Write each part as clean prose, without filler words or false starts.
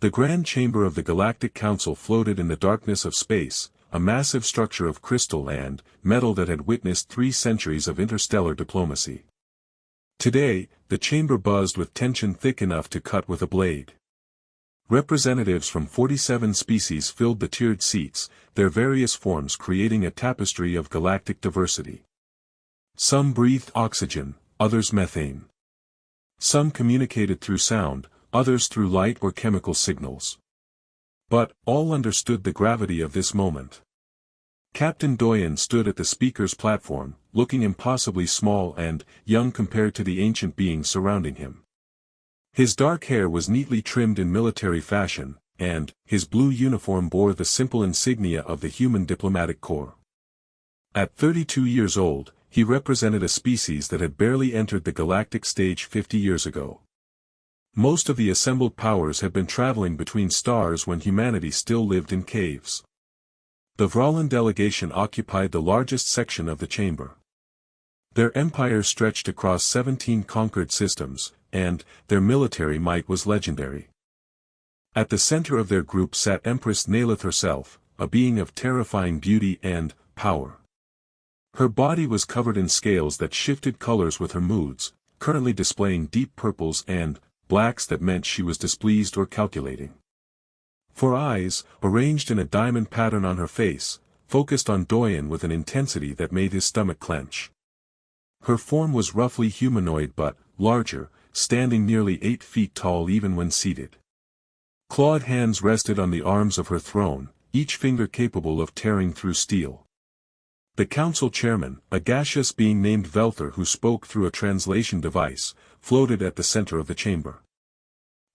The Grand Chamber of the Galactic Council floated in the darkness of space, a massive structure of crystal and metal that had witnessed 3 centuries of interstellar diplomacy. Today, the chamber buzzed with tension thick enough to cut with a blade. Representatives from 47 species filled the tiered seats, their various forms creating a tapestry of galactic diversity. Some breathed oxygen, others methane. Some communicated through sound, others through light or chemical signals. But all understood the gravity of this moment. Captain Doyen stood at the speaker's platform, looking impossibly small and young compared to the ancient beings surrounding him. His dark hair was neatly trimmed in military fashion, and his blue uniform bore the simple insignia of the human diplomatic corps. At 32 years old, he represented a species that had barely entered the galactic stage 50 years ago. Most of the assembled powers had been traveling between stars when humanity still lived in caves. The Vralin delegation occupied the largest section of the chamber. Their empire stretched across 17 conquered systems, and their military might was legendary. At the center of their group sat Empress Nalith herself, a being of terrifying beauty and power. Her body was covered in scales that shifted colors with her moods, currently displaying deep purples and blacks that meant she was displeased or calculating. For eyes, arranged in a diamond pattern on her face, focused on Doyen with an intensity that made his stomach clench. Her form was roughly humanoid but larger, standing nearly 8 feet tall even when seated. Clawed hands rested on the arms of her throne, each finger capable of tearing through steel. The council chairman, a gaseous being named Velther who spoke through a translation device, floated at the center of the chamber.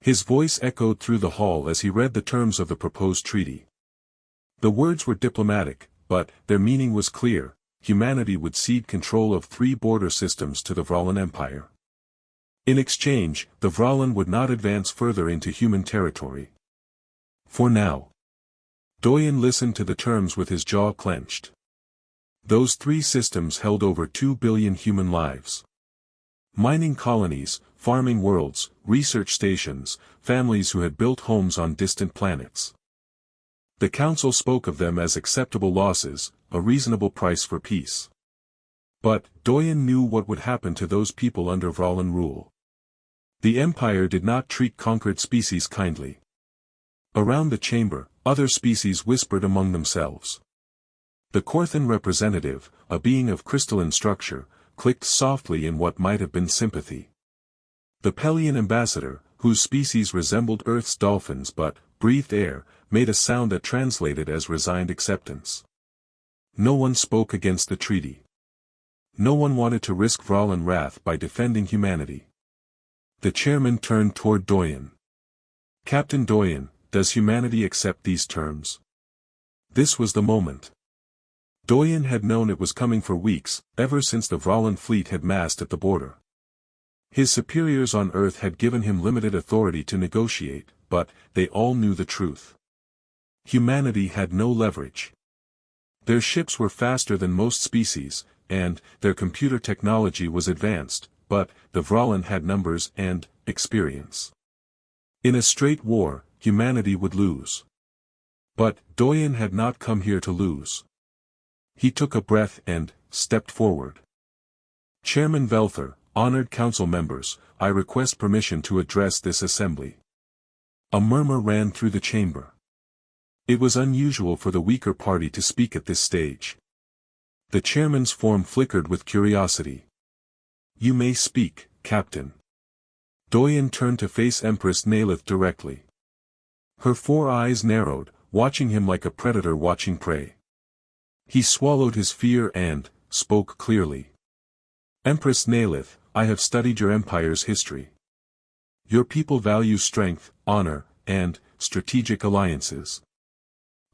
His voice echoed through the hall as he read the terms of the proposed treaty. The words were diplomatic, but their meaning was clear: humanity would cede control of 3 border systems to the Vralin Empire. In exchange, the Vralin would not advance further into human territory. For now. Doyen listened to the terms with his jaw clenched. Those 3 systems held over 2 billion human lives. Mining colonies, farming worlds, research stations, families who had built homes on distant planets. The council spoke of them as acceptable losses, a reasonable price for peace. But Doyen knew what would happen to those people under Vralin rule. The Empire did not treat conquered species kindly. Around the chamber, other species whispered among themselves. The Korthan representative, a being of crystalline structure, clicked softly in what might have been sympathy. The Pelian ambassador, whose species resembled Earth's dolphins but breathed air, made a sound that translated as resigned acceptance. No one spoke against the treaty. No one wanted to risk Vralin wrath by defending humanity. The chairman turned toward Doyen. Captain Doyen, does humanity accept these terms? This was the moment. Doyen had known it was coming for weeks, ever since the Vralin fleet had massed at the border. His superiors on Earth had given him limited authority to negotiate, but they all knew the truth. Humanity had no leverage. Their ships were faster than most species, and their computer technology was advanced, but the Vralin had numbers and experience. In a straight war, humanity would lose. But Doyen had not come here to lose. He took a breath and stepped forward. Chairman Velther, honored council members, I request permission to address this assembly. A murmur ran through the chamber. It was unusual for the weaker party to speak at this stage. The chairman's form flickered with curiosity. You may speak, Captain. Doyen turned to face Empress Nalith directly. Her 4 eyes narrowed, watching him like a predator watching prey. He swallowed his fear and spoke clearly. Empress Nalith, I have studied your empire's history. Your people value strength, honor, and strategic alliances.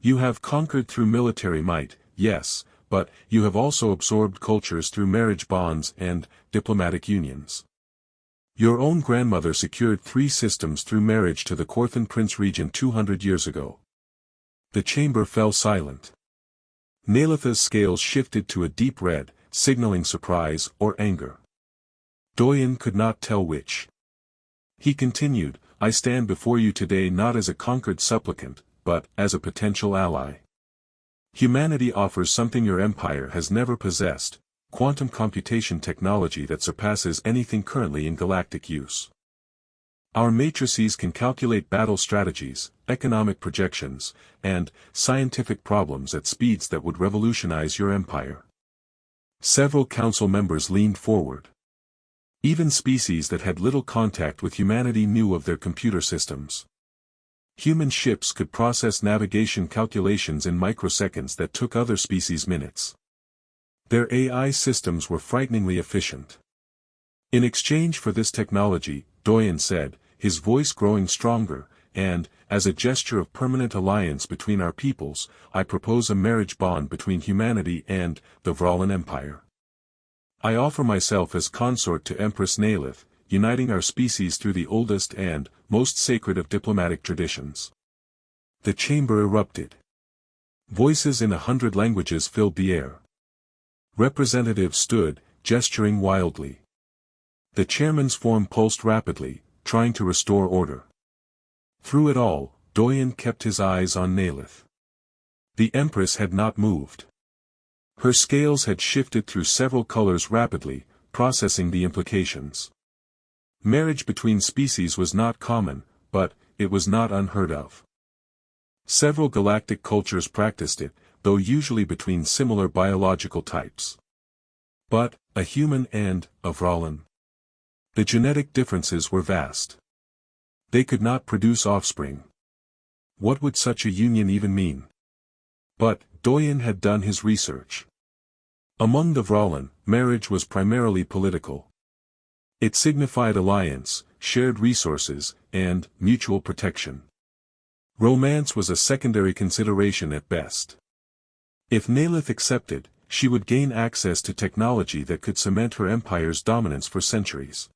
You have conquered through military might, yes, but you have also absorbed cultures through marriage bonds and diplomatic unions. Your own grandmother secured 3 systems through marriage to the Korthan Prince Regent 200 years ago. The chamber fell silent. Nalitha's scales shifted to a deep red, signaling surprise or anger. Doyen could not tell which. He continued, I stand before you today not as a conquered supplicant, but as a potential ally. Humanity offers something your empire has never possessed, quantum computation technology that surpasses anything currently in galactic use. Our matrices can calculate battle strategies, economic projections, and scientific problems at speeds that would revolutionize your empire. Several council members leaned forward. Even species that had little contact with humanity knew of their computer systems. Human ships could process navigation calculations in microseconds that took other species minutes. Their AI systems were frighteningly efficient. In exchange for this technology, Doyen said, his voice growing stronger, and, as a gesture of permanent alliance between our peoples, I propose a marriage bond between humanity and the Vralin Empire. I offer myself as consort to Empress Nalith, uniting our species through the oldest and most sacred of diplomatic traditions. The chamber erupted. Voices in 100 languages filled the air. Representatives stood, gesturing wildly. The chairman's form pulsed rapidly, trying to restore order. Through it all, Doyen kept his eyes on Nalith. The Empress had not moved. Her scales had shifted through several colors rapidly, processing the implications. Marriage between species was not common, but it was not unheard of. Several galactic cultures practiced it, though usually between similar biological types. But, a human and a Vralin. The genetic differences were vast. They could not produce offspring. What would such a union even mean? But, Doyen had done his research. Among the Vralin, marriage was primarily political. It signified alliance, shared resources, and mutual protection. Romance was a secondary consideration at best. If Nalith accepted, she would gain access to technology that could cement her empire's dominance for centuries.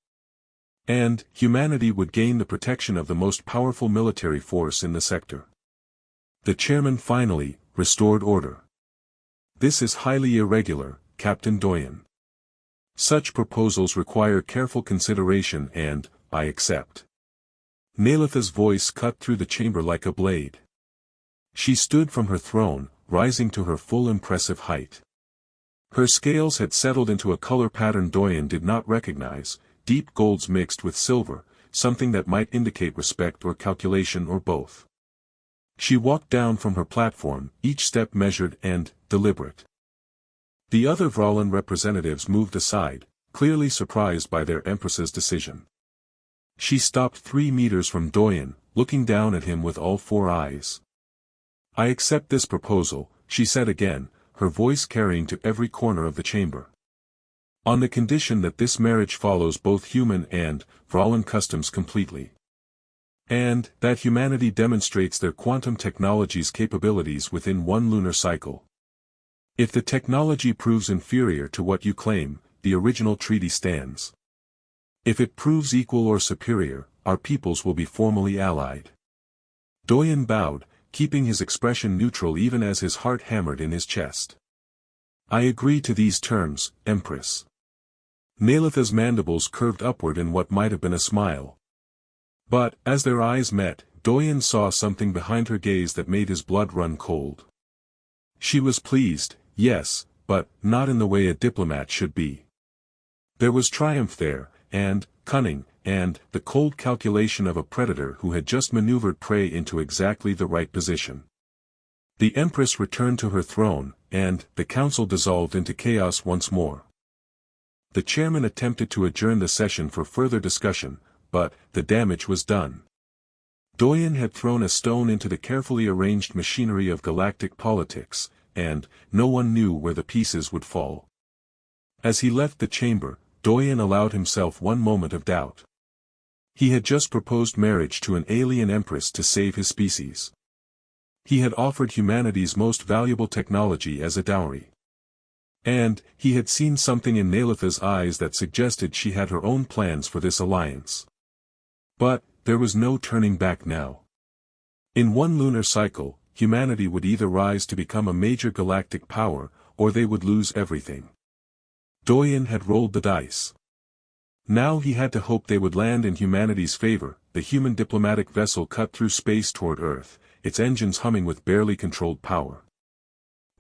And, humanity would gain the protection of the most powerful military force in the sector. The chairman finally restored order. This is highly irregular, Captain Doyen. Such proposals require careful consideration and, I accept. Nalith's voice cut through the chamber like a blade. She stood from her throne, rising to her full impressive height. Her scales had settled into a color pattern Doyen did not recognize, deep golds mixed with silver, something that might indicate respect or calculation or both. She walked down from her platform, each step measured and deliberate. The other Vralin representatives moved aside, clearly surprised by their Empress's decision. She stopped 3 meters from Doyen, looking down at him with all 4 eyes. I accept this proposal, she said again, her voice carrying to every corner of the chamber. On the condition that this marriage follows both human and Vralin customs completely. And that humanity demonstrates their quantum technology's capabilities within 1 lunar cycle. If the technology proves inferior to what you claim, the original treaty stands. If it proves equal or superior, our peoples will be formally allied. Doyen bowed, keeping his expression neutral even as his heart hammered in his chest. I agree to these terms, Empress. Nalith's mandibles curved upward in what might have been a smile. But, as their eyes met, Doyen saw something behind her gaze that made his blood run cold. She was pleased, yes, but not in the way a diplomat should be. There was triumph there, and cunning, and the cold calculation of a predator who had just maneuvered prey into exactly the right position. The Empress returned to her throne, and the council dissolved into chaos once more. The chairman attempted to adjourn the session for further discussion, but the damage was done. Doyen had thrown a stone into the carefully arranged machinery of galactic politics, and no one knew where the pieces would fall. As he left the chamber, Doyen allowed himself one moment of doubt. He had just proposed marriage to an alien empress to save his species. He had offered humanity's most valuable technology as a dowry. And, he had seen something in Nalith's eyes that suggested she had her own plans for this alliance. But, there was no turning back now. In 1 lunar cycle, humanity would either rise to become a major galactic power, or they would lose everything. Doyen had rolled the dice. Now he had to hope they would land in humanity's favor. The human diplomatic vessel cut through space toward Earth, its engines humming with barely controlled power.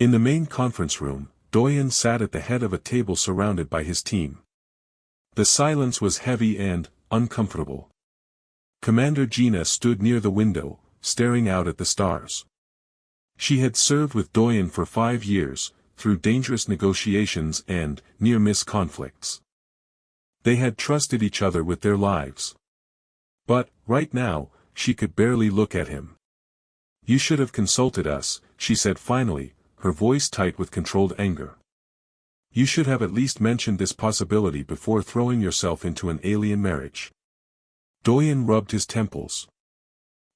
In the main conference room, Doyen sat at the head of a table surrounded by his team. The silence was heavy and uncomfortable. Commander Gina stood near the window, staring out at the stars. She had served with Doyen for 5 years, through dangerous negotiations and near-miss conflicts. They had trusted each other with their lives. But, right now, she could barely look at him. "You should have consulted us," she said finally, her voice tight with controlled anger. "You should have at least mentioned this possibility before throwing yourself into an alien marriage." Doyen rubbed his temples.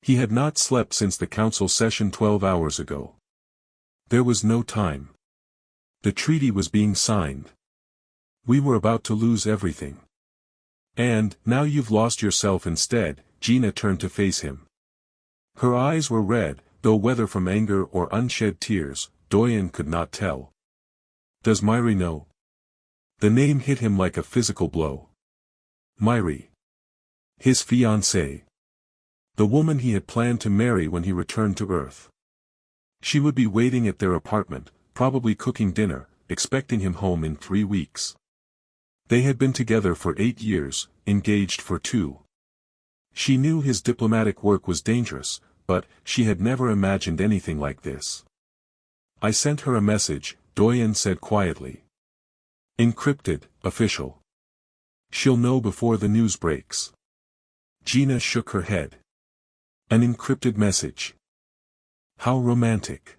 He had not slept since the council session 12 hours ago. There was no time. The treaty was being signed. We were about to lose everything. And, now you've lost yourself instead. Gina turned to face him. Her eyes were red, though whether from anger or unshed tears, Doyen could not tell. "Does Myri know?" The name hit him like a physical blow. Myri. His fiancée. The woman he had planned to marry when he returned to Earth. She would be waiting at their apartment, probably cooking dinner, expecting him home in 3 weeks. They had been together for 8 years, engaged for 2. She knew his diplomatic work was dangerous, but she had never imagined anything like this. "I sent her a message," Doyen said quietly. "Encrypted, official. She'll know before the news breaks." Gina shook her head. "An encrypted message. How romantic."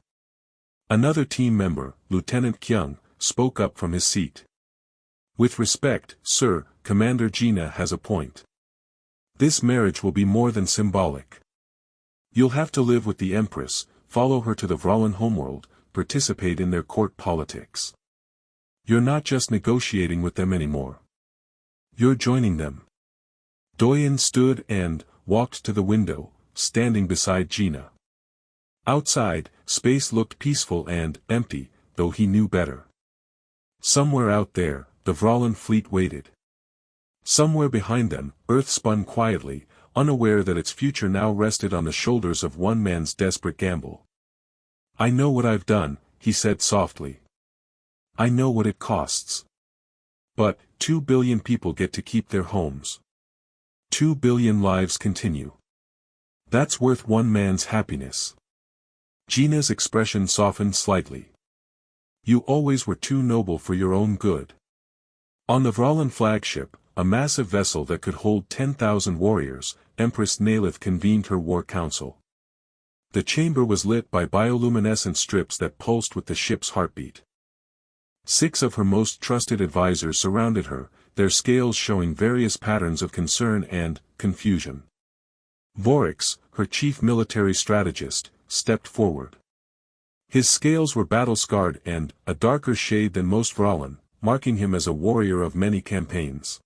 Another team member, Lieutenant Kyung, spoke up from his seat. "With respect, sir, Commander Gina has a point. This marriage will be more than symbolic. You'll have to live with the Empress, follow her to the Vralin homeworld, participate in their court politics. You're not just negotiating with them anymore. You're joining them." Doyen stood and walked to the window, standing beside Gina. Outside, space looked peaceful and empty, though he knew better. Somewhere out there, the Vralin fleet waited. Somewhere behind them, Earth spun quietly, unaware that its future now rested on the shoulders of one man's desperate gamble. "I know what I've done," he said softly. "I know what it costs. But, 2 billion people get to keep their homes. 2 billion lives continue. That's worth one man's happiness." Gina's expression softened slightly. "You always were too noble for your own good." On the Vralin flagship, a massive vessel that could hold 10,000 warriors, Empress Nalith convened her war council. The chamber was lit by bioluminescent strips that pulsed with the ship's heartbeat. 6 of her most trusted advisors surrounded her, their scales showing various patterns of concern and confusion. Vorix, her chief military strategist, stepped forward. His scales were battle-scarred and a darker shade than most Vralin, marking him as a warrior of many campaigns.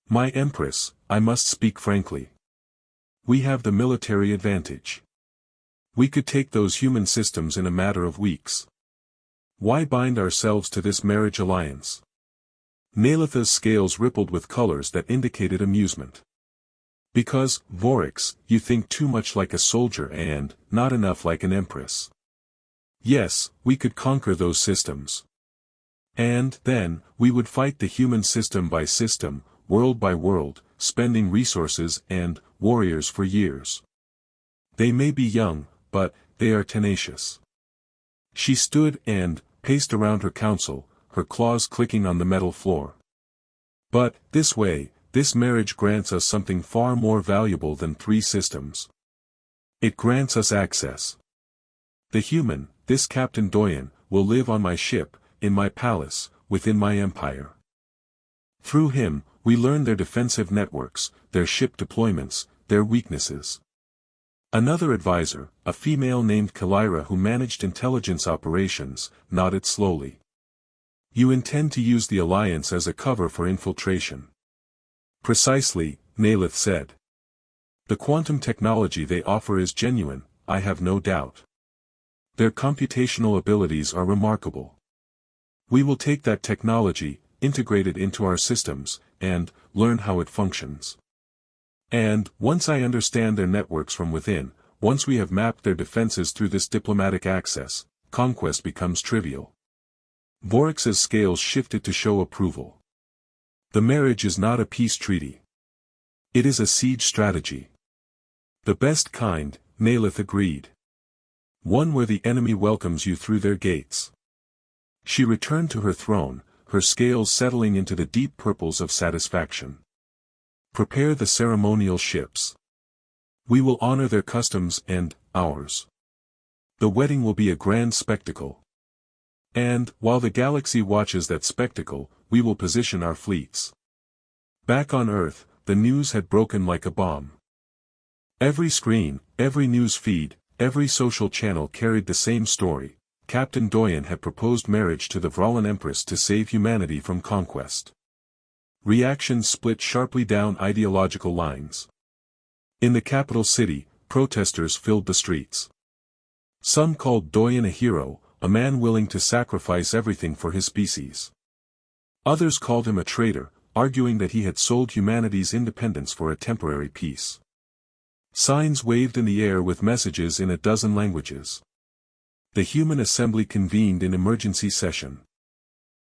"My Empress, I must speak frankly. We have the military advantage. We could take those human systems in a matter of weeks. Why bind ourselves to this marriage alliance?" Nalitha's scales rippled with colors that indicated amusement. "Because, Vorix, you think too much like a soldier and not enough like an empress. Yes, we could conquer those systems. And then, we would fight the human system by system, world by world, spending resources and warriors for years. They may be young, but they are tenacious." She stood and paced around her council, her claws clicking on the metal floor. "But, this way, this marriage grants us something far more valuable than 3 systems. It grants us access. The human, this Captain Doyen, will live on my ship, in my palace, within my empire. Through him, we learn their defensive networks, their ship deployments, their weaknesses." Another advisor, a female named Kalira who managed intelligence operations, nodded slowly. "You intend to use the alliance as a cover for infiltration." "Precisely," Nalith said. "The quantum technology they offer is genuine, I have no doubt. Their computational abilities are remarkable. We will take that technology, integrate it into our systems, and learn how it functions. And, once I understand their networks from within, once we have mapped their defenses through this diplomatic access, conquest becomes trivial. Borix's scales shifted to show approval. The marriage is not a peace treaty. It is a siege strategy. The best kind, Nalith agreed. One where the enemy welcomes you through their gates. She returned to her throne, her scales settling into the deep purples of satisfaction. Prepare the ceremonial ships. We will honor their customs and ours. The wedding will be a grand spectacle. And, while the galaxy watches that spectacle, we will position our fleets. Back on Earth, the news had broken like a bomb. Every screen, every news feed, every social channel carried the same story. Captain Doyen had proposed marriage to the Vralin Empress to save humanity from conquest. Reactions split sharply down ideological lines. In the capital city, protesters filled the streets. Some called Doyen a hero, a man willing to sacrifice everything for his species. Others called him a traitor, arguing that he had sold humanity's independence for a temporary peace. Signs waved in the air with messages in a dozen languages. The human assembly convened in emergency session.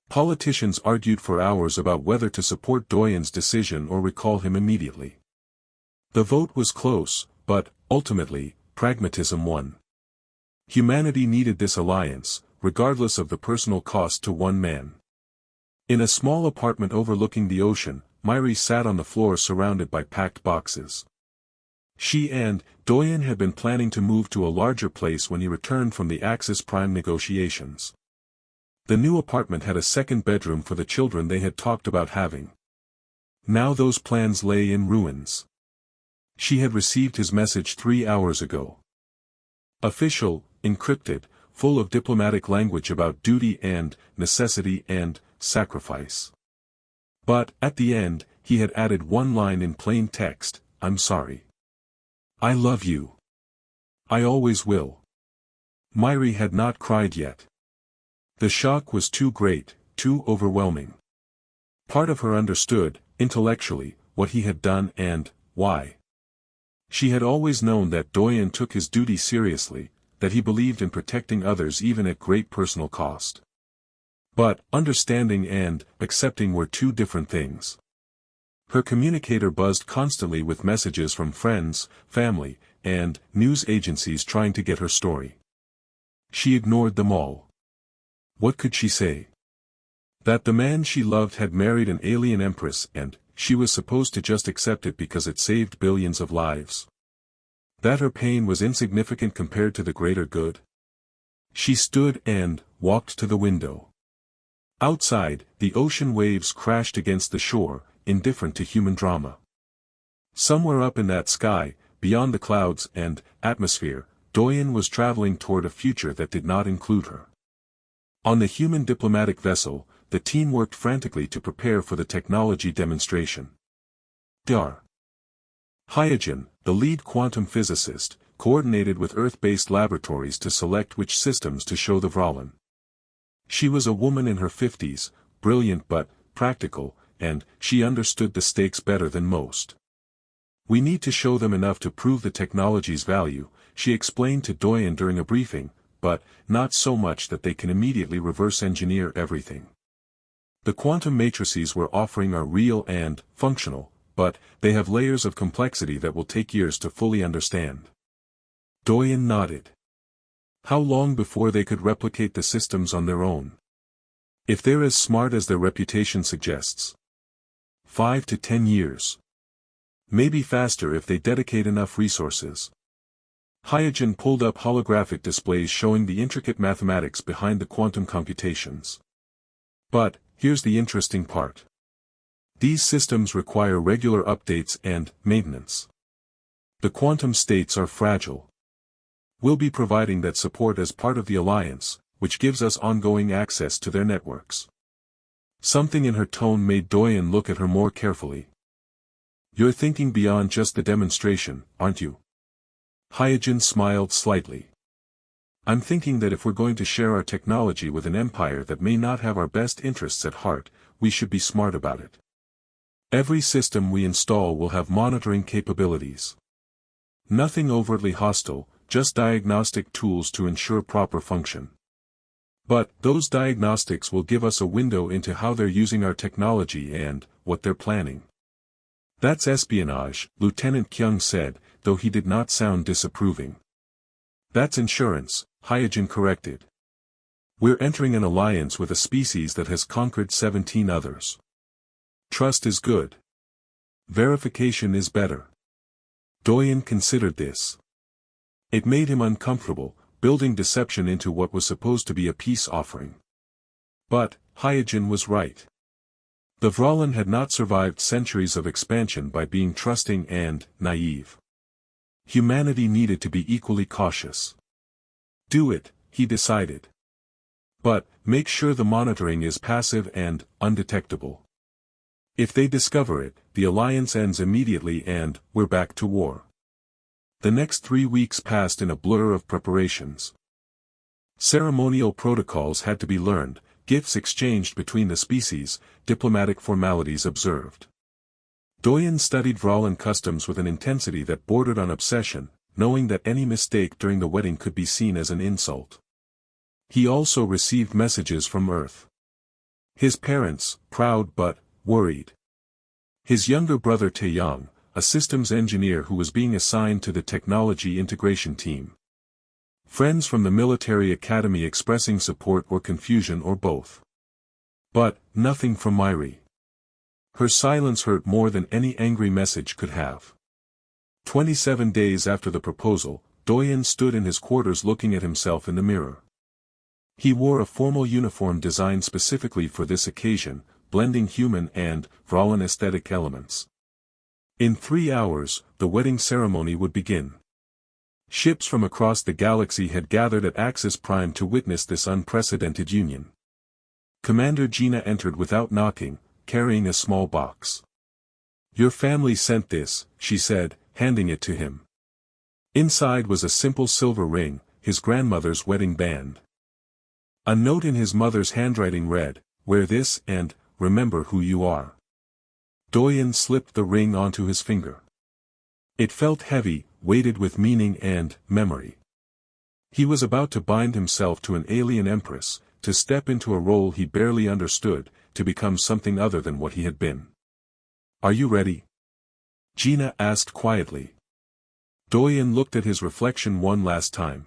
Politicians argued for hours about whether to support Doyen's decision or recall him immediately. The vote was close, but, ultimately, pragmatism won. Humanity needed this alliance, regardless of the personal cost to one man. In a small apartment overlooking the ocean, Myri sat on the floor surrounded by packed boxes. She and Doyen had been planning to move to a larger place when he returned from the Axis Prime negotiations. The new apartment had a second bedroom for the children they had talked about having. Now those plans lay in ruins. She had received his message 3 hours ago. Official, encrypted, full of diplomatic language about duty and necessity and sacrifice. But, at the end, he had added one line in plain text, "I'm sorry. I love you. I always will." Myri had not cried yet. The shock was too great, too overwhelming. Part of her understood, intellectually, what he had done and why. She had always known that Doyen took his duty seriously, that he believed in protecting others even at great personal cost. But, understanding and accepting were two different things. Her communicator buzzed constantly with messages from friends, family, and news agencies trying to get her story. She ignored them all. What could she say? That the man she loved had married an alien empress and she was supposed to just accept it because it saved billions of lives. That her pain was insignificant compared to the greater good? She stood and walked to the window. Outside, the ocean waves crashed against the shore, indifferent to human drama. Somewhere up in that sky, beyond the clouds and atmosphere, Doyen was traveling toward a future that did not include her. On the human diplomatic vessel, the team worked frantically to prepare for the technology demonstration. Dar. Hyojin, the lead quantum physicist, coordinated with Earth-based laboratories to select which systems to show the Vralin. She was a woman in her 50s, brilliant but practical, and she understood the stakes better than most. "We need to show them enough to prove the technology's value," she explained to Doyen during a briefing, "but not so much that they can immediately reverse engineer everything. The quantum matrices we're offering are real and functional, but they have layers of complexity that will take years to fully understand." Doyen nodded. How long before they could replicate the systems on their own? If they're as smart as their reputation suggests. 5 to 10 years. Maybe faster if they dedicate enough resources. Hyojin pulled up holographic displays showing the intricate mathematics behind the quantum computations. But, here's the interesting part. These systems require regular updates and maintenance. The quantum states are fragile. We'll be providing that support as part of the alliance, which gives us ongoing access to their networks. Something in her tone made Doyen look at her more carefully. "You're thinking beyond just the demonstration, aren't you?" Hyojin smiled slightly. "I'm thinking that if we're going to share our technology with an empire that may not have our best interests at heart, we should be smart about it. Every system we install will have monitoring capabilities. Nothing overtly hostile, just diagnostic tools to ensure proper function. But those diagnostics will give us a window into how they're using our technology and what they're planning. That's espionage, Lieutenant Kyung said, though he did not sound disapproving. That's insurance, Hyojin corrected. We're entering an alliance with a species that has conquered 17 others. Trust is good. Verification is better. Doyen considered this. It made him uncomfortable, building deception into what was supposed to be a peace offering. But, Hyojin was right. The Vralin had not survived centuries of expansion by being trusting and naive. Humanity needed to be equally cautious. Do it, he decided. But, make sure the monitoring is passive and undetectable. If they discover it, the alliance ends immediately and we're back to war. The next 3 weeks passed in a blur of preparations. Ceremonial protocols had to be learned, gifts exchanged between the species, diplomatic formalities observed. Doyen studied Vralin customs with an intensity that bordered on obsession, knowing that any mistake during the wedding could be seen as an insult. He also received messages from Earth. His parents, proud but worried. His younger brother Taeyang, a systems engineer who was being assigned to the technology integration team. Friends from the military academy expressing support or confusion or both. But, nothing from Myri. Her silence hurt more than any angry message could have. 27 days after the proposal, Doyen stood in his quarters looking at himself in the mirror. He wore a formal uniform designed specifically for this occasion, blending human and Vralin aesthetic elements. In 3 hours, the wedding ceremony would begin. Ships from across the galaxy had gathered at Axis Prime to witness this unprecedented union. Commander Gina entered without knocking, carrying a small box. Your family sent this, she said, handing it to him. Inside was a simple silver ring, his grandmother's wedding band. A note in his mother's handwriting read, "Wear this and remember who you are." Doyen slipped the ring onto his finger. It felt heavy, weighted with meaning and memory. He was about to bind himself to an alien Empress, to step into a role he barely understood, to become something other than what he had been. Are you ready? Gina asked quietly. Doyen looked at his reflection one last time.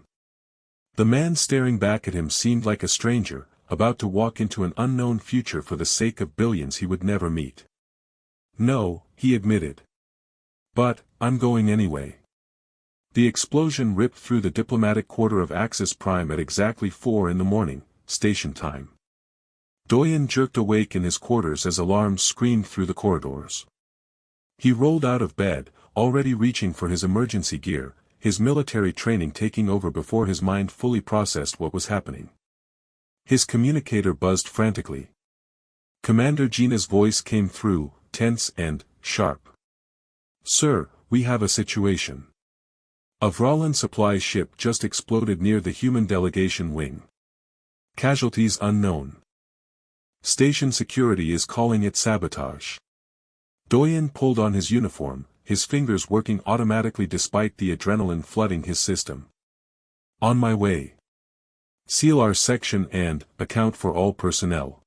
The man staring back at him seemed like a stranger, about to walk into an unknown future for the sake of billions he would never meet. No, he admitted. But, I'm going anyway. The explosion ripped through the diplomatic quarter of Axis Prime at exactly 4 in the morning, station time. Doyen jerked awake in his quarters as alarms screamed through the corridors. He rolled out of bed, already reaching for his emergency gear, his military training taking over before his mind fully processed what was happening. His communicator buzzed frantically. Commander Gina's voice came through, tense and sharp. Sir, we have a situation. A Vralin supply ship just exploded near the human delegation wing. Casualties unknown. Station security is calling it sabotage. Doyen pulled on his uniform, his fingers working automatically despite the adrenaline flooding his system. On my way. Seal our section and account for all personnel.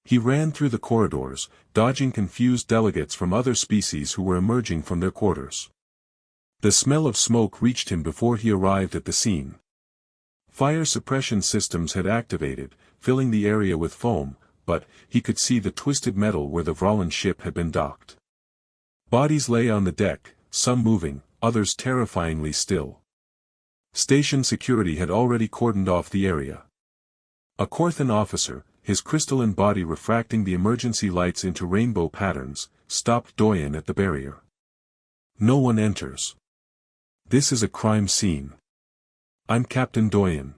He ran through the corridors, dodging confused delegates from other species who were emerging from their quarters. The smell of smoke reached him before he arrived at the scene. Fire suppression systems had activated, filling the area with foam, but he could see the twisted metal where the Vralin ship had been docked. Bodies lay on the deck, some moving, others terrifyingly still. Station security had already cordoned off the area. A Korthan officer, his crystalline body refracting the emergency lights into rainbow patterns, stopped Doyen at the barrier. No one enters. This is a crime scene. I'm Captain Doyen.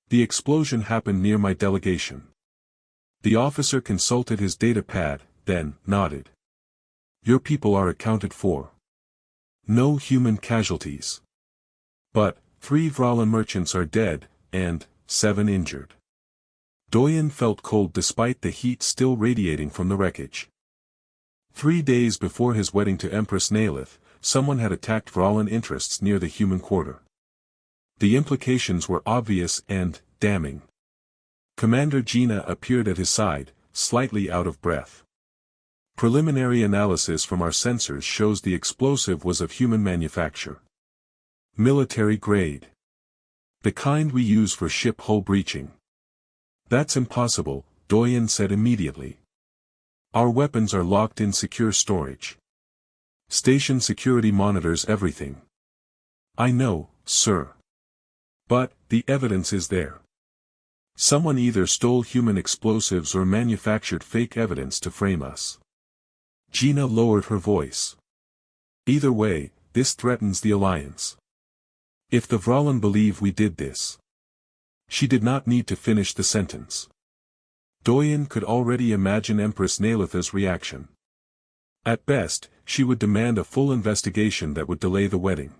The explosion happened near my delegation. The officer consulted his data pad, then nodded. Your people are accounted for. No human casualties. But 3 Vralin merchants are dead, and 7 injured. Doyen felt cold despite the heat still radiating from the wreckage. 3 days before his wedding to Empress Nalith, someone had attacked Vrallan interests near the human quarter. The implications were obvious and damning. Commander Gina appeared at his side, slightly out of breath. Preliminary analysis from our sensors shows the explosive was of human manufacture. Military grade. The kind we use for ship hull breaching. That's impossible, Doyen said immediately. Our weapons are locked in secure storage. Station security monitors everything. I know, sir. But, the evidence is there. Someone either stole human explosives or manufactured fake evidence to frame us. Gina lowered her voice. Either way, this threatens the Alliance. If the Vrallan believe we did this. She did not need to finish the sentence. Doyen could already imagine Empress Nalitha's reaction. At best, she would demand a full investigation that would delay the wedding.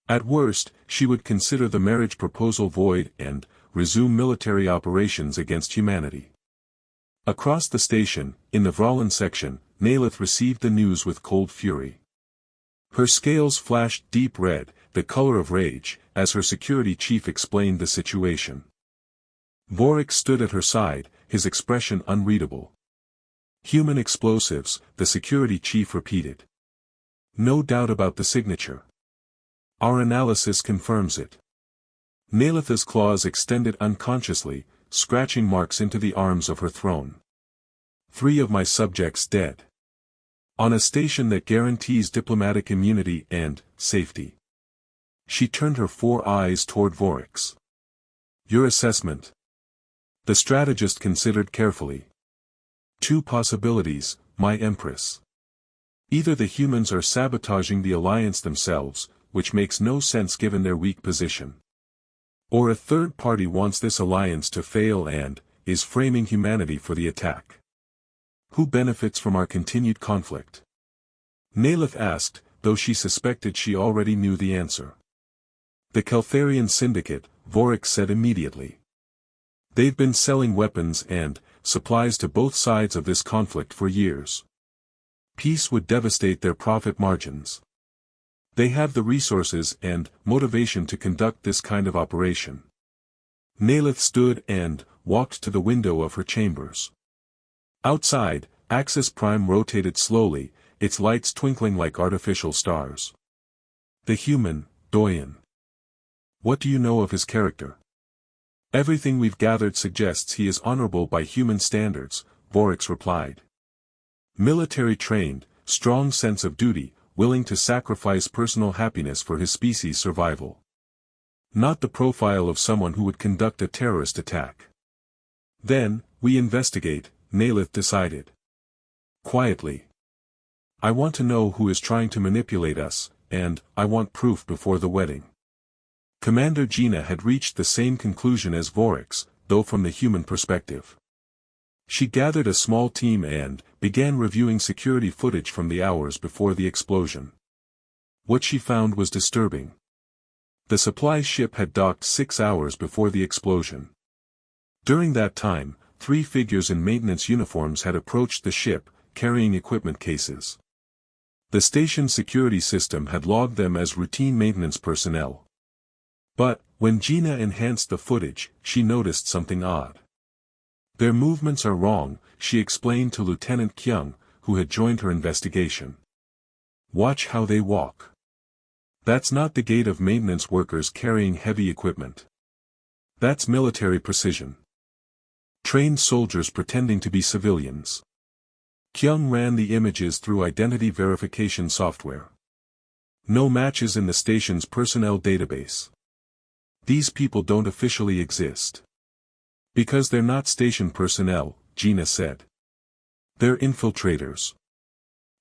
At worst, she would consider the marriage proposal void and resume military operations against humanity. Across the station, in the Vrallan section, Nalith received the news with cold fury. Her scales flashed deep red, the color of rage, as her security chief explained the situation. Vorik stood at her side, his expression unreadable. Human explosives, the security chief repeated. No doubt about the signature. Our analysis confirms it. Nalitha's claws extended unconsciously, scratching marks into the arms of her throne. 3 of my subjects dead. On a station that guarantees diplomatic immunity and safety. She turned her 4 eyes toward Vorik's. Your assessment. The strategist considered carefully. 2 possibilities, my Empress. Either the humans are sabotaging the Alliance themselves, which makes no sense given their weak position. Or a third party wants this alliance to fail and is framing humanity for the attack. Who benefits from our continued conflict? Nalith asked, though she suspected she already knew the answer. The Keltharian Syndicate, Vorik said immediately. They've been selling weapons and supplies to both sides of this conflict for years. Peace would devastate their profit margins. They have the resources and motivation to conduct this kind of operation. Nalith stood and walked to the window of her chambers. Outside, Axis Prime rotated slowly, its lights twinkling like artificial stars. The human, Doyen. What do you know of his character? Everything we've gathered suggests he is honorable by human standards, Vorik replied. Military trained, strong sense of duty, willing to sacrifice personal happiness for his species' survival. Not the profile of someone who would conduct a terrorist attack. Then, we investigate, Nalith decided. Quietly. I want to know who is trying to manipulate us, and I want proof before the wedding. Commander Gina had reached the same conclusion as Vorik's, though from the human perspective. She gathered a small team and began reviewing security footage from the hours before the explosion. What she found was disturbing. The supply ship had docked 6 hours before the explosion. During that time, 3 figures in maintenance uniforms had approached the ship, carrying equipment cases. The station security system had logged them as routine maintenance personnel. But, when Gina enhanced the footage, she noticed something odd. Their movements are wrong, she explained to Lieutenant Kyung, who had joined her investigation. Watch how they walk. That's not the gait of maintenance workers carrying heavy equipment. That's military precision. Trained soldiers pretending to be civilians. Kyung ran the images through identity verification software. No matches in the station's personnel database. These people don't officially exist. Because they're not station personnel, Gina said. They're infiltrators.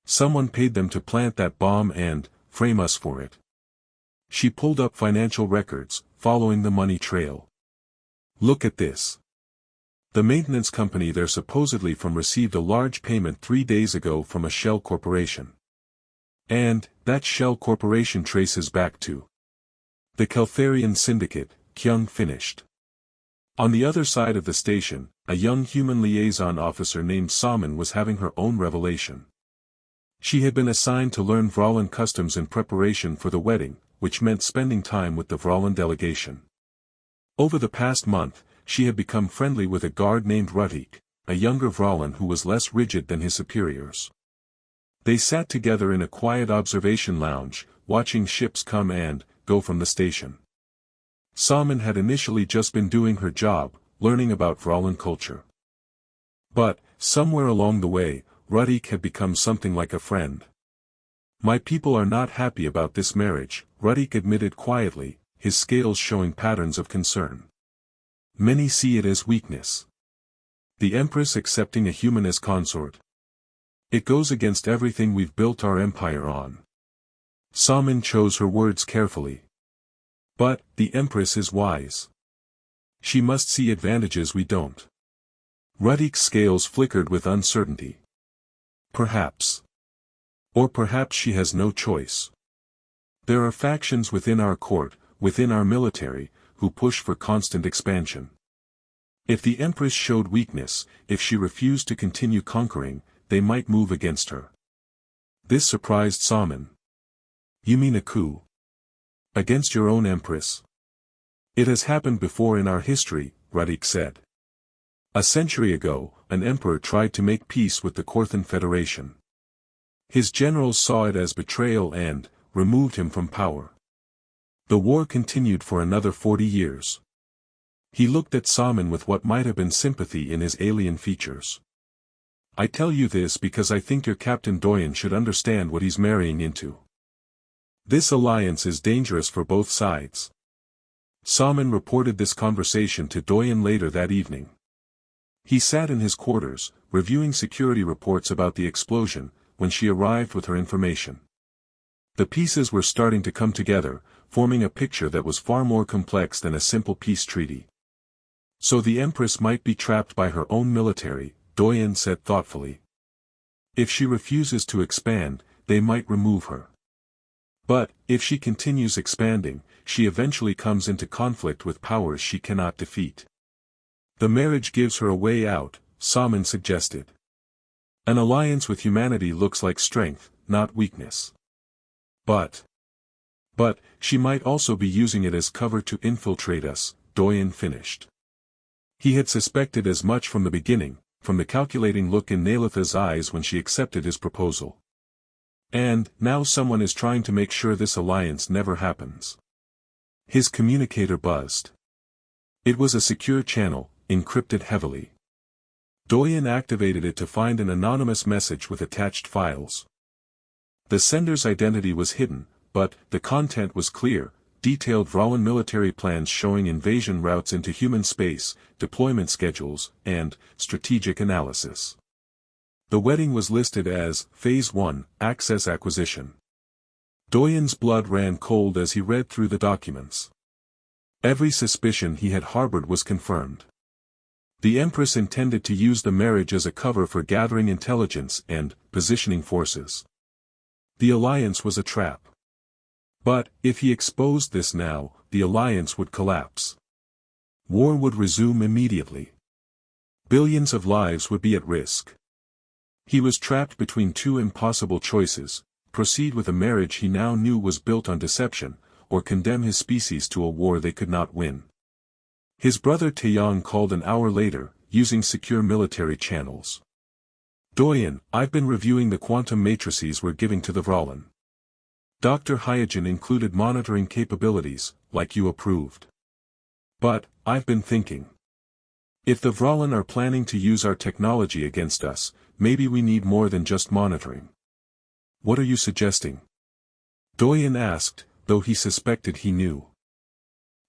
Someone paid them to plant that bomb and frame us for it. She pulled up financial records, following the money trail. Look at this. The maintenance company they're supposedly from received a large payment 3 days ago from a shell corporation. And that shell corporation traces back to the Keltharian Syndicate, Kyung finished. On the other side of the station, a young human liaison officer named Salmon was having her own revelation. She had been assigned to learn Vralin customs in preparation for the wedding, which meant spending time with the Vralin delegation. Over the past month, she had become friendly with a guard named Rutik, a younger Vralin who was less rigid than his superiors. They sat together in a quiet observation lounge, watching ships come and go from the station. Salmon had initially just been doing her job, learning about Vralin culture. But, somewhere along the way, Rutik had become something like a friend. "My people are not happy about this marriage," Rutik admitted quietly, his scales showing patterns of concern. "Many see it as weakness. The Empress accepting a human as consort. It goes against everything we've built our empire on." Salmon chose her words carefully. "But, the Empress is wise. She must see advantages we don't." Rutik's scales flickered with uncertainty. "Perhaps. Or perhaps she has no choice. There are factions within our court, within our military, who push for constant expansion. If the Empress showed weakness, if she refused to continue conquering, they might move against her." This surprised Salmon. "You mean a coup? Against your own Empress?" "It has happened before in our history," Rutik said. "A century ago, an emperor tried to make peace with the Korthan Federation. His generals saw it as betrayal and removed him from power. The war continued for another 40 years. He looked at Salmon with what might have been sympathy in his alien features. "I tell you this because I think your Captain Doyen should understand what he's marrying into. This alliance is dangerous for both sides." Salmon reported this conversation to Doyen later that evening. He sat in his quarters, reviewing security reports about the explosion, when she arrived with her information. The pieces were starting to come together, forming a picture that was far more complex than a simple peace treaty. "So the Empress might be trapped by her own military," Doyen said thoughtfully. "If she refuses to expand, they might remove her. But, if she continues expanding, she eventually comes into conflict with powers she cannot defeat. The marriage gives her a way out," Salmon suggested. "An alliance with humanity looks like strength, not weakness. But, she might also be using it as cover to infiltrate us," Doyen finished. He had suspected as much from the beginning, from the calculating look in Nalitha's eyes when she accepted his proposal. And, now someone is trying to make sure this alliance never happens. His communicator buzzed. It was a secure channel, encrypted heavily. Doyen activated it to find an anonymous message with attached files. The sender's identity was hidden, but the content was clear: detailed Vralin military plans showing invasion routes into human space, deployment schedules, and strategic analysis. The wedding was listed as Phase 1, Access Acquisition. Doyen's blood ran cold as he read through the documents. Every suspicion he had harbored was confirmed. The Empress intended to use the marriage as a cover for gathering intelligence and positioning forces. The alliance was a trap. But, if he exposed this now, the alliance would collapse. War would resume immediately. Billions of lives would be at risk. He was trapped between two impossible choices: proceed with a marriage he now knew was built on deception, or condemn his species to a war they could not win. His brother Taeyong called an hour later, using secure military channels. "Doyen, I've been reviewing the quantum matrices we're giving to the Vralin. Dr. Hyojin included monitoring capabilities, like you approved. But, I've been thinking. If the Vralin are planning to use our technology against us, maybe we need more than just monitoring." "What are you suggesting?" Doyen asked, though he suspected he knew.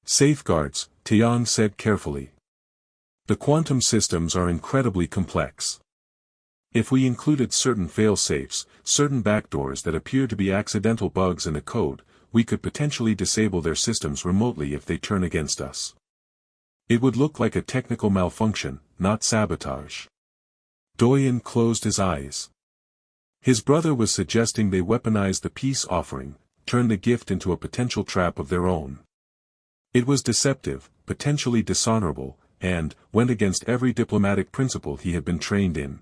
"Safeguards," Taeyong said carefully. "The quantum systems are incredibly complex. If we included certain fail-safes, certain backdoors that appear to be accidental bugs in the code, we could potentially disable their systems remotely if they turn against us. It would look like a technical malfunction, not sabotage." Doyen closed his eyes. His brother was suggesting they weaponize the peace offering, turn the gift into a potential trap of their own. It was deceptive, potentially dishonorable, and went against every diplomatic principle he had been trained in.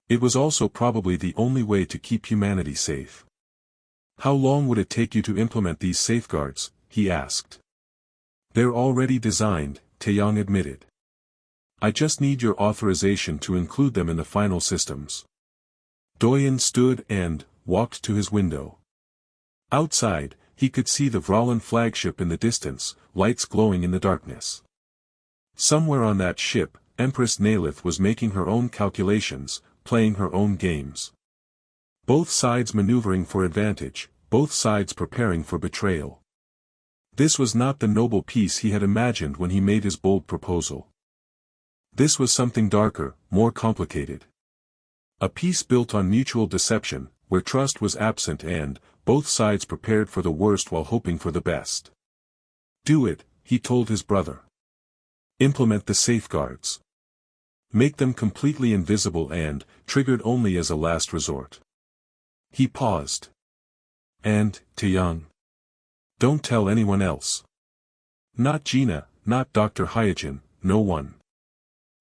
It was also probably the only way to keep humanity safe. "How long would it take you to implement these safeguards?" he asked. "They're already designed," Taeyong admitted. "I just need your authorization to include them in the final systems." Doyen stood and walked to his window. Outside, he could see the Vralin flagship in the distance, lights glowing in the darkness. Somewhere on that ship, Empress Nalith was making her own calculations, playing her own games. Both sides maneuvering for advantage, both sides preparing for betrayal. This was not the noble peace he had imagined when he made his bold proposal. This was something darker, more complicated. A peace built on mutual deception, where trust was absent and both sides prepared for the worst while hoping for the best. "Do it," he told his brother. "Implement the safeguards. Make them completely invisible and triggered only as a last resort." He paused. "And, Taeyong? Don't tell anyone else. Not Gina, not Dr. Hyojin, no one.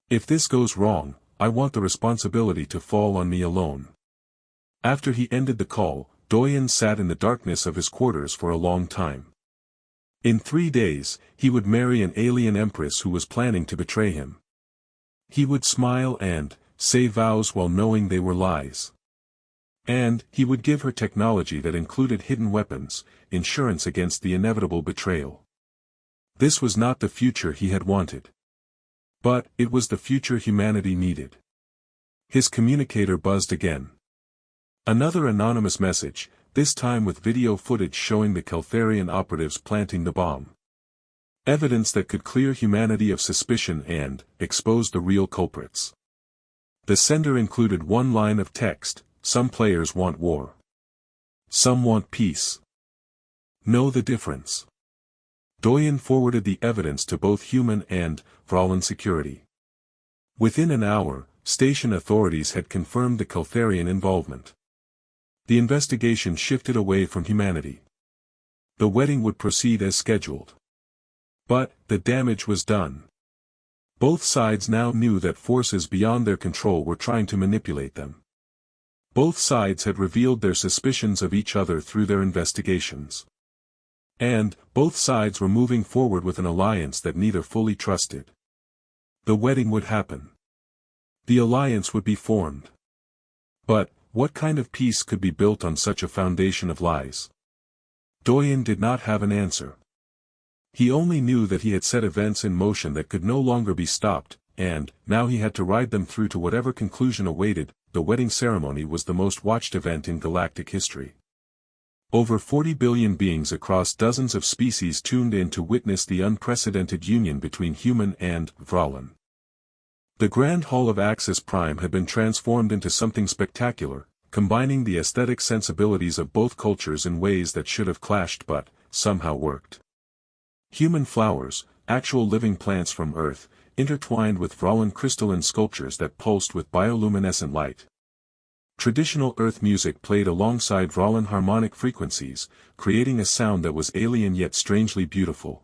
If this goes wrong, I want the responsibility to fall on me alone." After he ended the call, Doyen sat in the darkness of his quarters for a long time. In 3 days, he would marry an alien empress who was planning to betray him. He would smile and say vows while knowing they were lies. And he would give her technology that included hidden weapons, insurance against the inevitable betrayal. This was not the future he had wanted. But it was the future humanity needed. His communicator buzzed again. Another anonymous message, this time with video footage showing the Keltharian operatives planting the bomb. Evidence that could clear humanity of suspicion and expose the real culprits. The sender included one line of text: "Some players want war. Some want peace. Know the difference." Doyen forwarded the evidence to both human and Vralin security. Within an hour, station authorities had confirmed the Keltharian involvement. The investigation shifted away from humanity. The wedding would proceed as scheduled. But the damage was done. Both sides now knew that forces beyond their control were trying to manipulate them. Both sides had revealed their suspicions of each other through their investigations. And both sides were moving forward with an alliance that neither fully trusted. The wedding would happen. The alliance would be formed. But what kind of peace could be built on such a foundation of lies? Doyen did not have an answer. He only knew that he had set events in motion that could no longer be stopped, and now he had to ride them through to whatever conclusion awaited. The wedding ceremony was the most watched event in galactic history. Over 40 billion beings across dozens of species tuned in to witness the unprecedented union between human and Vralin. The Grand Hall of Axis Prime had been transformed into something spectacular, combining the aesthetic sensibilities of both cultures in ways that should have clashed but somehow worked. Human flowers, actual living plants from Earth, intertwined with Vralin crystalline sculptures that pulsed with bioluminescent light. Traditional Earth music played alongside Vralin harmonic frequencies, creating a sound that was alien yet strangely beautiful.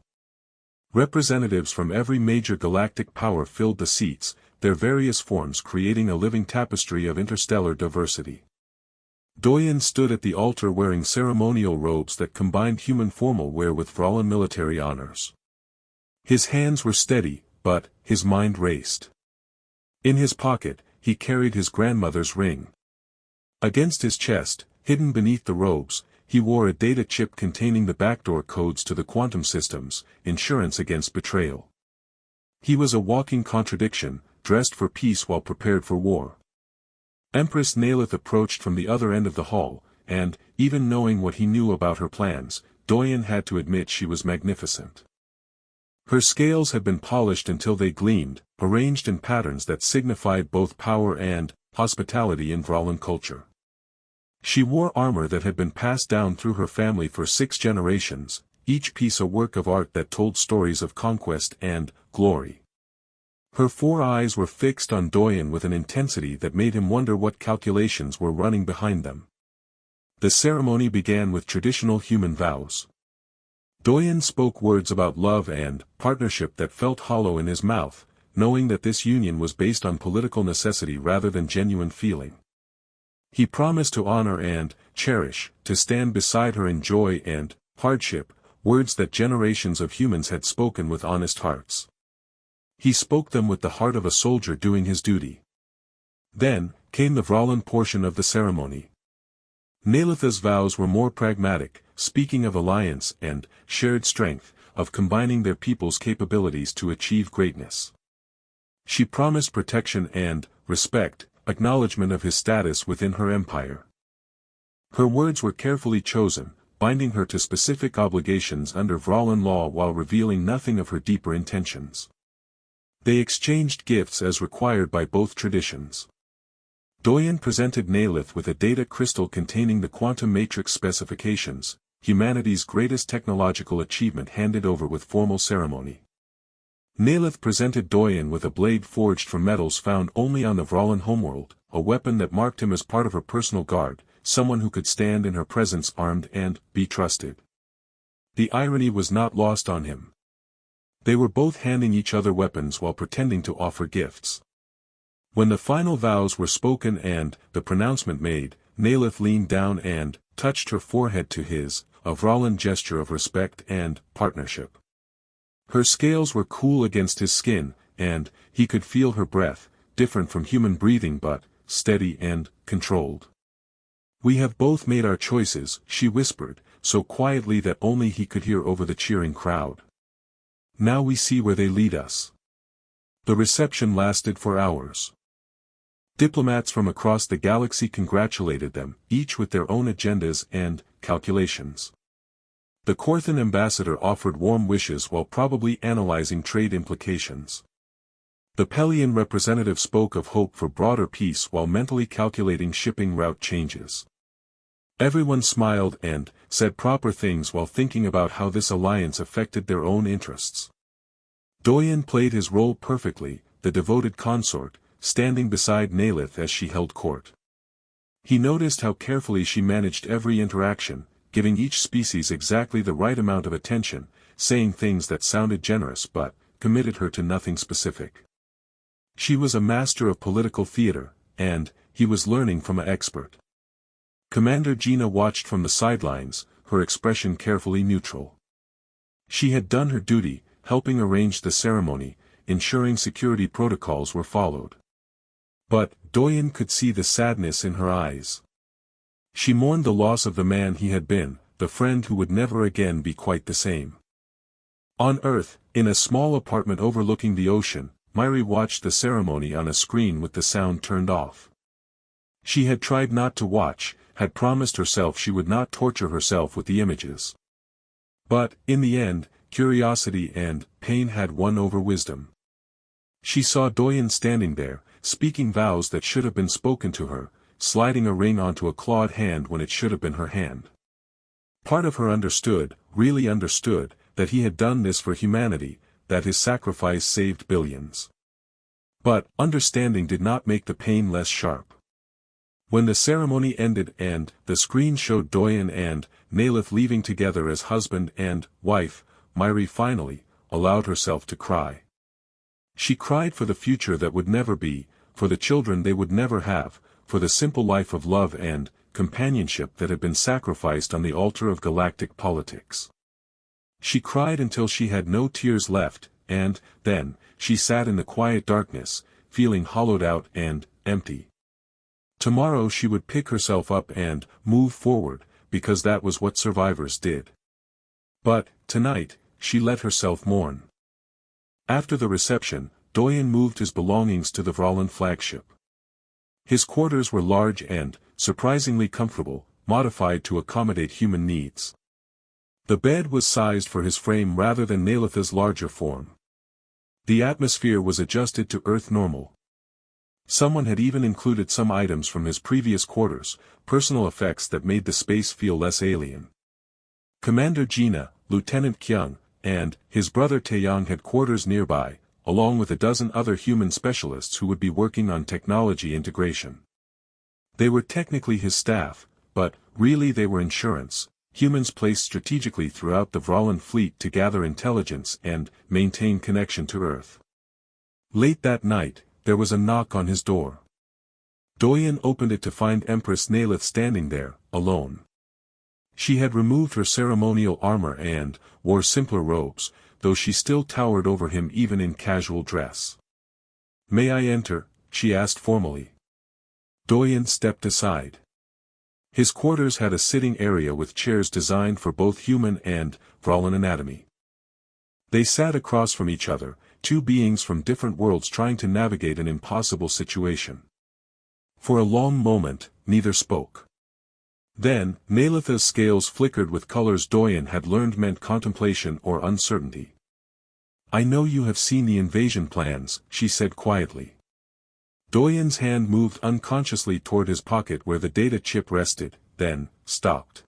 Representatives from every major galactic power filled the seats, their various forms creating a living tapestry of interstellar diversity. Doyen stood at the altar wearing ceremonial robes that combined human formal wear with Vralin military honors. His hands were steady, but his mind raced. In his pocket, he carried his grandmother's ring. Against his chest, hidden beneath the robes, he wore a data chip containing the backdoor codes to the quantum systems, insurance against betrayal. He was a walking contradiction, dressed for peace while prepared for war. Empress Nalith approached from the other end of the hall, and, even knowing what he knew about her plans, Doyen had to admit she was magnificent. Her scales had been polished until they gleamed, arranged in patterns that signified both power and hospitality in Vralin culture. She wore armor that had been passed down through her family for 6 generations, each piece a work of art that told stories of conquest and glory. Her 4 eyes were fixed on Doyen with an intensity that made him wonder what calculations were running behind them. The ceremony began with traditional human vows. Doyen spoke words about love and partnership that felt hollow in his mouth, knowing that this union was based on political necessity rather than genuine feeling. He promised to honor and cherish, to stand beside her in joy and hardship, words that generations of humans had spoken with honest hearts. He spoke them with the heart of a soldier doing his duty. Then came the Vralin portion of the ceremony. Nalitha's vows were more pragmatic, speaking of alliance and shared strength, of combining their people's capabilities to achieve greatness. She promised protection and respect, acknowledgement of his status within her empire. Her words were carefully chosen, binding her to specific obligations under Vralin law while revealing nothing of her deeper intentions. They exchanged gifts as required by both traditions. Doyen presented Nalith with a data crystal containing the quantum matrix specifications, humanity's greatest technological achievement handed over with formal ceremony. Nalith presented Doyen with a blade forged from metals found only on the Vralin homeworld, a weapon that marked him as part of her personal guard, someone who could stand in her presence armed and be trusted. The irony was not lost on him. They were both handing each other weapons while pretending to offer gifts. When the final vows were spoken and the pronouncement made, Nalith leaned down and touched her forehead to his, a Vralin gesture of respect and partnership. Her scales were cool against his skin, and he could feel her breath, different from human breathing but steady and controlled. "We have both made our choices," she whispered, so quietly that only he could hear over the cheering crowd. "Now we see where they lead us." The reception lasted for hours. Diplomats from across the galaxy congratulated them, each with their own agendas and calculations. The Korthan ambassador offered warm wishes while probably analyzing trade implications. The Pelian representative spoke of hope for broader peace while mentally calculating shipping route changes. Everyone smiled and said proper things while thinking about how this alliance affected their own interests. Doyen played his role perfectly, the devoted consort, standing beside Nalith as she held court. He noticed how carefully she managed every interaction, giving each species exactly the right amount of attention, saying things that sounded generous but committed her to nothing specific. She was a master of political theater, and he was learning from an expert. Commander Gina watched from the sidelines, her expression carefully neutral. She had done her duty, helping arrange the ceremony, ensuring security protocols were followed. But Doyen could see the sadness in her eyes. She mourned the loss of the man he had been, the friend who would never again be quite the same. On Earth, in a small apartment overlooking the ocean, Myri watched the ceremony on a screen with the sound turned off. She had tried not to watch, had promised herself she would not torture herself with the images. But, in the end, curiosity and pain had won over wisdom. She saw Doyen standing there, speaking vows that should have been spoken to her, sliding a ring onto a clawed hand when it should have been her hand. Part of her understood, really understood, that he had done this for humanity, that his sacrifice saved billions. But understanding did not make the pain less sharp. When the ceremony ended and the screen showed Doyen and Nalith leaving together as husband and wife, Myri finally allowed herself to cry. She cried for the future that would never be, for the children they would never have, for the simple life of love and companionship that had been sacrificed on the altar of galactic politics. She cried until she had no tears left, and then she sat in the quiet darkness, feeling hollowed out and empty. Tomorrow she would pick herself up and move forward, because that was what survivors did. But, tonight, she let herself mourn. After the reception, Doyen moved his belongings to the Vralin flagship. His quarters were large and, surprisingly comfortable, modified to accommodate human needs. The bed was sized for his frame rather than Nalitha's larger form. The atmosphere was adjusted to Earth normal. Someone had even included some items from his previous quarters, personal effects that made the space feel less alien. Commander Gina, Lieutenant Kyung, and his brother Taeyang had quarters nearby, along with a dozen other human specialists who would be working on technology integration. They were technically his staff, but really they were insurance, humans placed strategically throughout the Vralin fleet to gather intelligence and maintain connection to Earth. Late that night, there was a knock on his door. Doyen opened it to find Empress Nalith standing there, alone. She had removed her ceremonial armor and wore simpler robes, though she still towered over him even in casual dress. "May I enter?" she asked formally. Doyen stepped aside. His quarters had a sitting area with chairs designed for both human and Vralin anatomy. They sat across from each other, two beings from different worlds trying to navigate an impossible situation. For a long moment, neither spoke. Then, Nalitha's scales flickered with colors Doyen had learned meant contemplation or uncertainty. "I know you have seen the invasion plans," she said quietly. Doyen's hand moved unconsciously toward his pocket where the data chip rested, then stopped.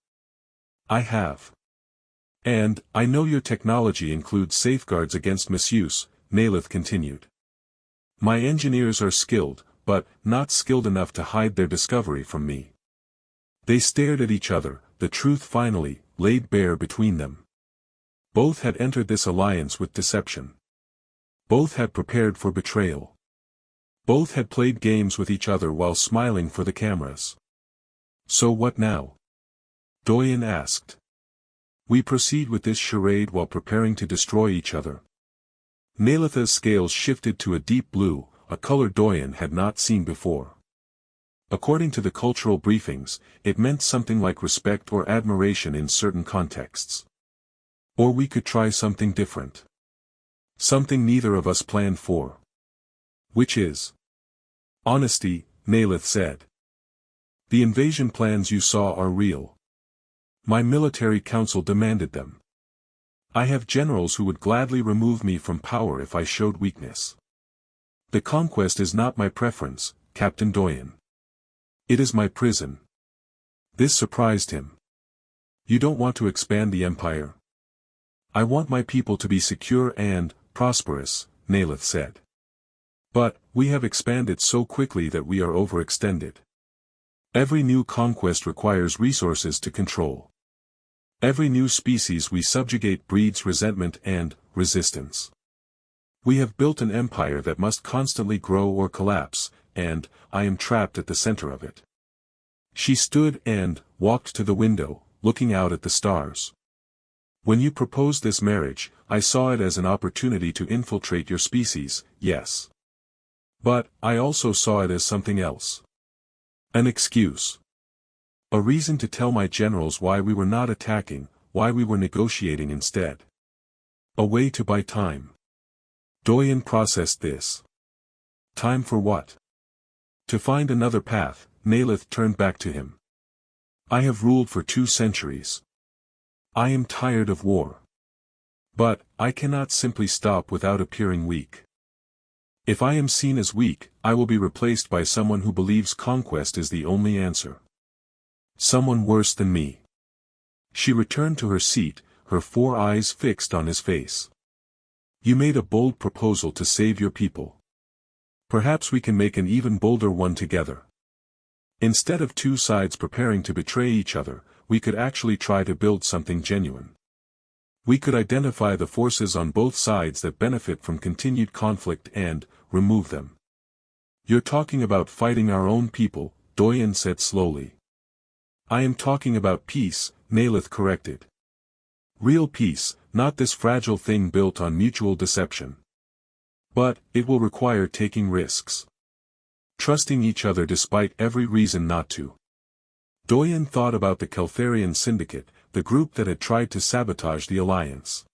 "I have. And, I know your technology includes safeguards against misuse," Nalith continued. "My engineers are skilled, but not skilled enough to hide their discovery from me." They stared at each other, the truth finally laid bare between them. Both had entered this alliance with deception. Both had prepared for betrayal. Both had played games with each other while smiling for the cameras. "So what now?" Doyen asked. "We proceed with this charade while preparing to destroy each other." Nalitha's scales shifted to a deep blue, a color Doyen had not seen before. According to the cultural briefings, it meant something like respect or admiration in certain contexts. Or we could try something different. Something neither of us planned for. "Which is?" "Honesty," Nalith said. "The invasion plans you saw are real. My military council demanded them. I have generals who would gladly remove me from power if I showed weakness. The conquest is not my preference, Captain Doyen. It is my prison." This surprised him. "You don't want to expand the empire?" "I want my people to be secure and prosperous," Nalith said. "But, we have expanded so quickly that we are overextended. Every new conquest requires resources to control. Every new species we subjugate breeds resentment and resistance. We have built an empire that must constantly grow or collapse, and I am trapped at the center of it." She stood and walked to the window, looking out at the stars. "When you proposed this marriage, I saw it as an opportunity to infiltrate your species, yes. But, I also saw it as something else. An excuse. A reason to tell my generals why we were not attacking, why we were negotiating instead. A way to buy time." Doyen processed this. Time for what? To find another path, Nalith turned back to him. "I have ruled for 2 centuries. I am tired of war. But, I cannot simply stop without appearing weak. If I am seen as weak, I will be replaced by someone who believes conquest is the only answer. Someone worse than me." She returned to her seat, her 4 eyes fixed on his face. "You made a bold proposal to save your people. Perhaps we can make an even bolder one together. Instead of 2 sides preparing to betray each other, we could actually try to build something genuine. We could identify the forces on both sides that benefit from continued conflict and remove them." "You're talking about fighting our own people," Doyen said slowly. "I am talking about peace," Nalith corrected. "Real peace, not this fragile thing built on mutual deception. But, it will require taking risks. Trusting each other despite every reason not to." Doyen thought about the Keltharian Syndicate, the group that had tried to sabotage the alliance.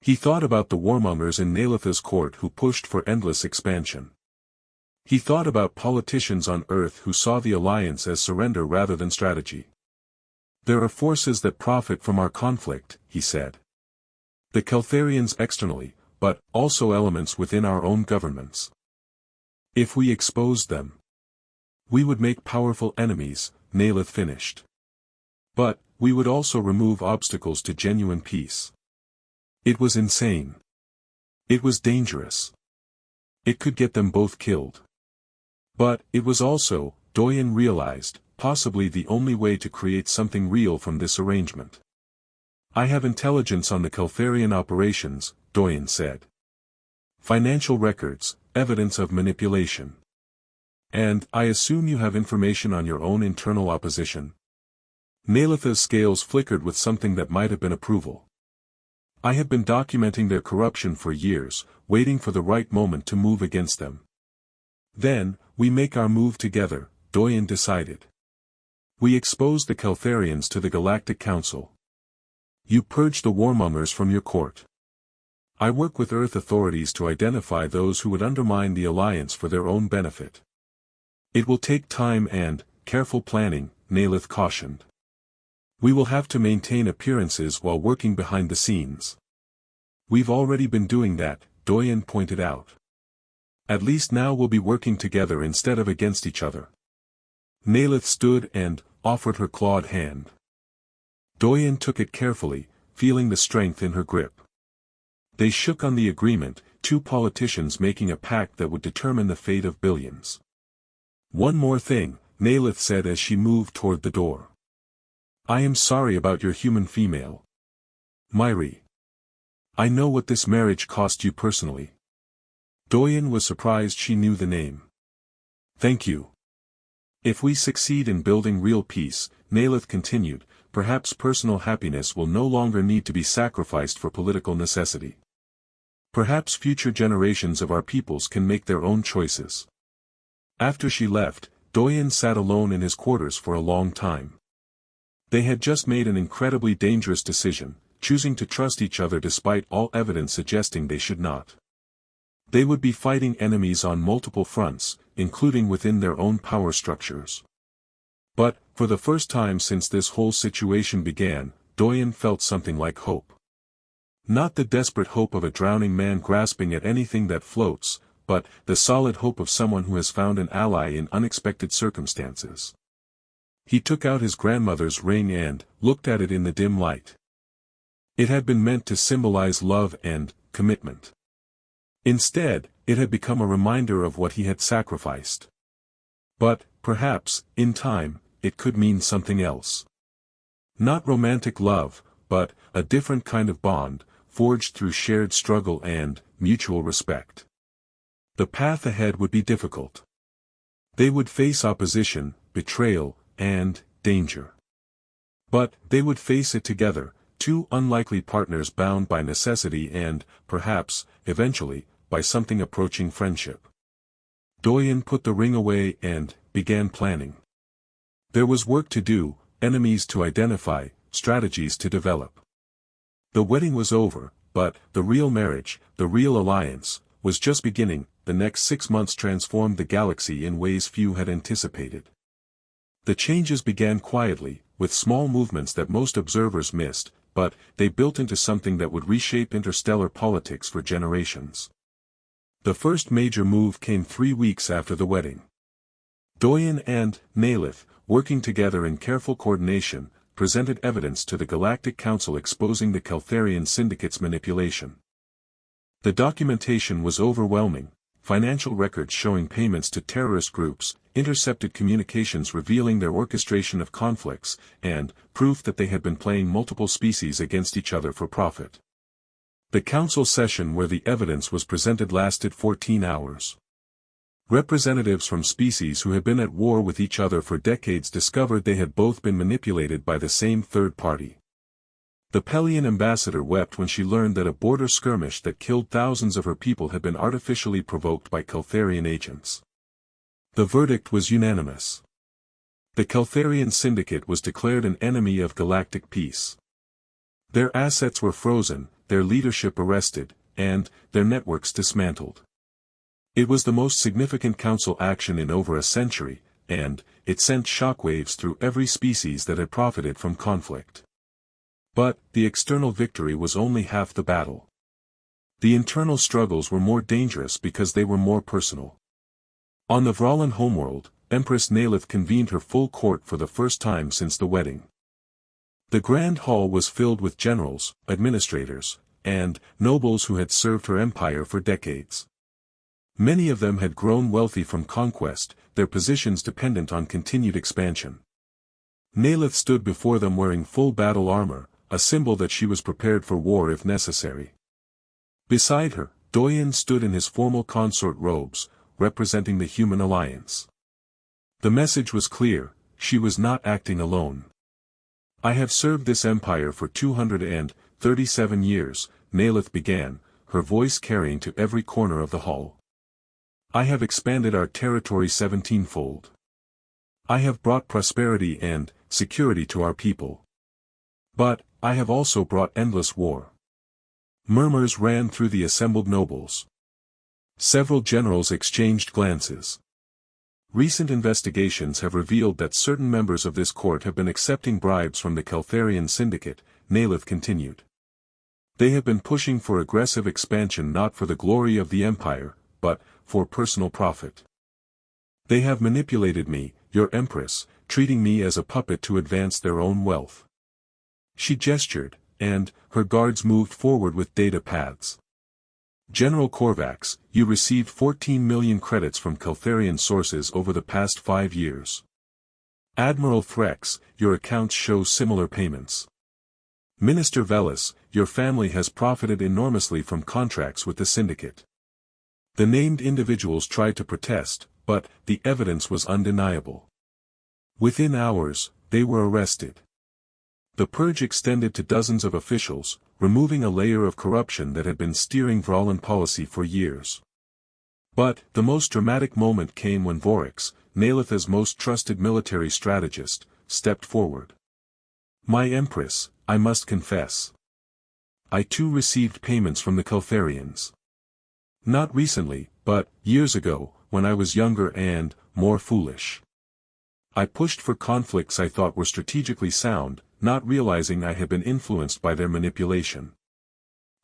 He thought about the warmongers in Nalitha's court who pushed for endless expansion. He thought about politicians on Earth who saw the alliance as surrender rather than strategy. "There are forces that profit from our conflict," he said. "The Keltharians externally, but also elements within our own governments. If we exposed them, we would make powerful enemies," Nalith finished. "But, we would also remove obstacles to genuine peace." It was insane. It was dangerous. It could get them both killed. But, it was also, Doyen realized, possibly the only way to create something real from this arrangement. I have intelligence on the Keltharian operations, Doyen said. Financial records, evidence of manipulation. And, I assume you have information on your own internal opposition? Nalitha's scales flickered with something that might have been approval. I have been documenting their corruption for years, waiting for the right moment to move against them. Then, we make our move together, Doyen decided. We expose the Keltharians to the Galactic Council. You purge the warmongers from your court. I work with Earth authorities to identify those who would undermine the Alliance for their own benefit. It will take time and careful planning, Nalith cautioned. We will have to maintain appearances while working behind the scenes. We've already been doing that, Doyen pointed out. At least now we'll be working together instead of against each other. Nalith stood and offered her clawed hand. Doyen took it carefully, feeling the strength in her grip. They shook on the agreement, two politicians making a pact that would determine the fate of billions. One more thing, Nalith said as she moved toward the door. I am sorry about your human female. Myri. I know what this marriage cost you personally. Doyen was surprised she knew the name. Thank you. If we succeed in building real peace, Nalith continued, perhaps personal happiness will no longer need to be sacrificed for political necessity. Perhaps future generations of our peoples can make their own choices. After she left, Doyen sat alone in his quarters for a long time. They had just made an incredibly dangerous decision, choosing to trust each other despite all evidence suggesting they should not. They would be fighting enemies on multiple fronts, including within their own power structures. But, for the first time since this whole situation began, Doyen felt something like hope. Not the desperate hope of a drowning man grasping at anything that floats, but the solid hope of someone who has found an ally in unexpected circumstances. He took out his grandmother's ring and looked at it in the dim light. It had been meant to symbolize love and commitment. Instead, it had become a reminder of what he had sacrificed. But, perhaps, in time, it could mean something else. Not romantic love, but a different kind of bond, forged through shared struggle and mutual respect. The path ahead would be difficult. They would face opposition, betrayal, and danger. But they would face it together, two unlikely partners bound by necessity and, perhaps, eventually, by something approaching friendship. Doyen put the ring away and began planning. There was work to do, enemies to identify, strategies to develop. The wedding was over, but the real marriage, the real alliance, was just beginning. The next 6 months transformed the galaxy in ways few had anticipated. The changes began quietly, with small movements that most observers missed, but they built into something that would reshape interstellar politics for generations. The first major move came 3 weeks after the wedding. Doyen and Nalith, working together in careful coordination, presented evidence to the Galactic Council exposing the Keltharian Syndicate's manipulation. The documentation was overwhelming. Financial records showing payments to terrorist groups, intercepted communications revealing their orchestration of conflicts, and proof that they had been playing multiple species against each other for profit. The council session where the evidence was presented lasted 14 hours. Representatives from species who had been at war with each other for decades discovered they had both been manipulated by the same third party. The Pelian ambassador wept when she learned that a border skirmish that killed thousands of her people had been artificially provoked by Keltharian agents. The verdict was unanimous. The Keltharian Syndicate was declared an enemy of galactic peace. Their assets were frozen, their leadership arrested, and their networks dismantled. It was the most significant council action in over a century, and it sent shockwaves through every species that had profited from conflict. But the external victory was only half the battle. The internal struggles were more dangerous because they were more personal. On the Vralin homeworld, Empress Nalith convened her full court for the first time since the wedding. The grand hall was filled with generals, administrators, and nobles who had served her empire for decades. Many of them had grown wealthy from conquest, their positions dependent on continued expansion. Nalith stood before them wearing full battle armor, a symbol that she was prepared for war if necessary. Beside her, Doyen stood in his formal consort robes, representing the human alliance. The message was clear: she was not acting alone. "I have served this empire for 237 years, Nalith began, her voice carrying to every corner of the hall. "I have expanded our territory 17-fold. I have brought prosperity and security to our people. But I have also brought endless war." Murmurs ran through the assembled nobles. Several generals exchanged glances. Recent investigations have revealed that certain members of this court have been accepting bribes from the Keltharian Syndicate, Nalith continued. "They have been pushing for aggressive expansion not for the glory of the empire, but for personal profit. They have manipulated me, your Empress, treating me as a puppet to advance their own wealth." She gestured, and her guards moved forward with data paths. "General Korvax, you received 14 million credits from Keltharian sources over the past 5 years. Admiral Threx, your accounts show similar payments. Minister Velis, your family has profited enormously from contracts with the Syndicate." The named individuals tried to protest, but the evidence was undeniable. Within hours, they were arrested. The purge extended to dozens of officials, removing a layer of corruption that had been steering Vralin policy for years. But the most dramatic moment came when Voryx, Nalith's most trusted military strategist, stepped forward. "My Empress, I must confess. I too received payments from the Keltharians. Not recently, but years ago, when I was younger and more foolish. I pushed for conflicts I thought were strategically sound, not realizing I had been influenced by their manipulation."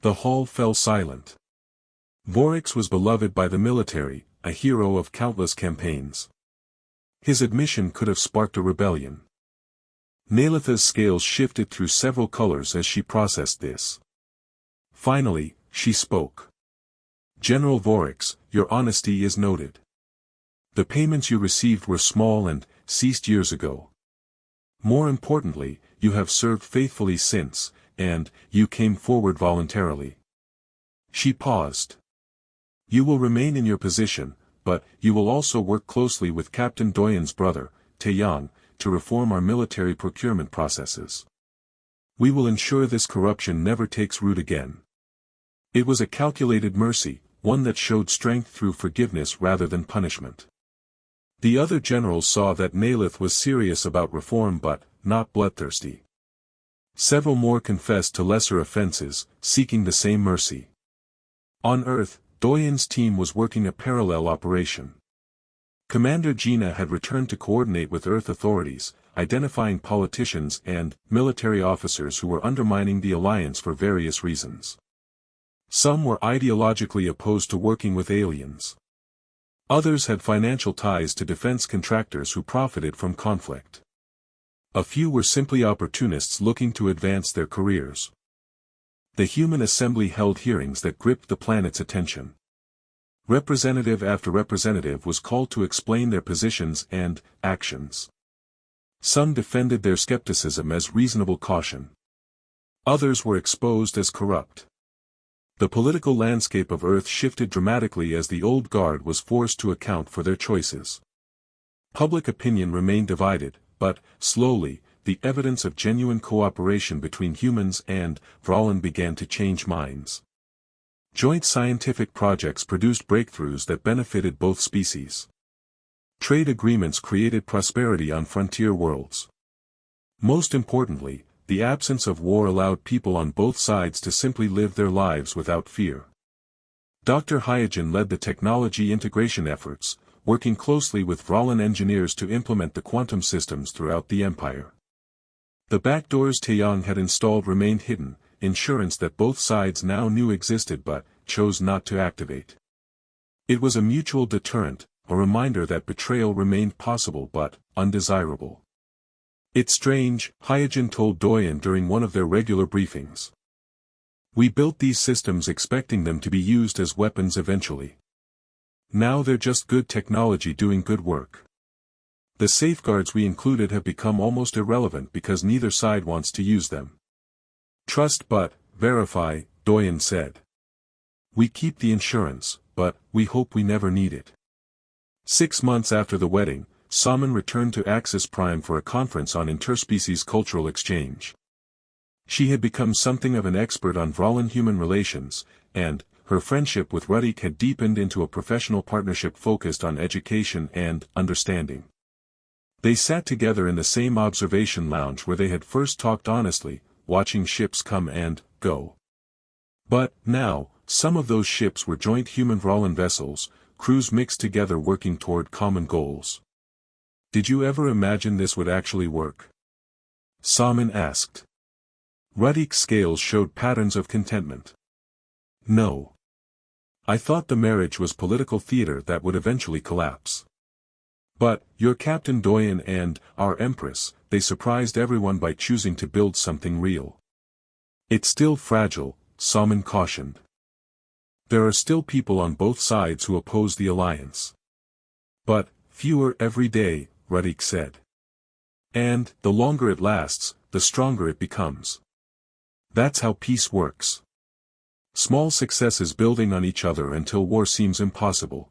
The hall fell silent. Voryx was beloved by the military, a hero of countless campaigns. His admission could have sparked a rebellion. Nalitha's scales shifted through several colors as she processed this. Finally, she spoke. "General Voryx, your honesty is noted. The payments you received were small and ceased years ago. More importantly, you have served faithfully since, and you came forward voluntarily." She paused. "You will remain in your position, but you will also work closely with Captain Doyen's brother, Taeyang, to reform our military procurement processes. We will ensure this corruption never takes root again." It was a calculated mercy, one that showed strength through forgiveness rather than punishment. The other generals saw that Nalith was serious about reform but not bloodthirsty. Several more confessed to lesser offenses, seeking the same mercy. On Earth, Doyen's team was working a parallel operation. Commander Gina had returned to coordinate with Earth authorities, identifying politicians and military officers who were undermining the alliance for various reasons. Some were ideologically opposed to working with aliens. Others had financial ties to defense contractors who profited from conflict. A few were simply opportunists looking to advance their careers. The Human Assembly held hearings that gripped the planet's attention. Representative after representative was called to explain their positions and actions. Some defended their skepticism as reasonable caution. Others were exposed as corrupt. The political landscape of Earth shifted dramatically as the old guard was forced to account for their choices. Public opinion remained divided, but, slowly, the evidence of genuine cooperation between humans and Vralin began to change minds. Joint scientific projects produced breakthroughs that benefited both species. Trade agreements created prosperity on frontier worlds. Most importantly, the absence of war allowed people on both sides to simply live their lives without fear. Dr. Hyojin led the technology integration efforts, working closely with Vralin engineers to implement the quantum systems throughout the Empire. The backdoors Taeyang had installed remained hidden, insurance that both sides now knew existed but chose not to activate. It was a mutual deterrent, a reminder that betrayal remained possible but undesirable. "It's strange," Hyojin told Doyen during one of their regular briefings. "We built these systems expecting them to be used as weapons eventually. Now they're just good technology doing good work. The safeguards we included have become almost irrelevant because neither side wants to use them. Trust but verify, Doyen said. We keep the insurance, but we hope we never need it. 6 months after the wedding, Salmon returned to Axis Prime for a conference on interspecies cultural exchange. She had become something of an expert on Vralin human relations, and her friendship with Ruddick had deepened into a professional partnership focused on education and understanding. They sat together in the same observation lounge where they had first talked honestly, watching ships come and go. But, now, some of those ships were joint human Vralin vessels, crews mixed together working toward common goals. Did you ever imagine this would actually work? Salmon asked. Ruddick's scales showed patterns of contentment. No. I thought the marriage was political theater that would eventually collapse. But, your Captain Doyen and our Empress, they surprised everyone by choosing to build something real. It's still fragile, Salmon cautioned. There are still people on both sides who oppose the alliance. But, fewer every day, Ruddick said. And, the longer it lasts, the stronger it becomes. That's how peace works. Small successes building on each other until war seems impossible.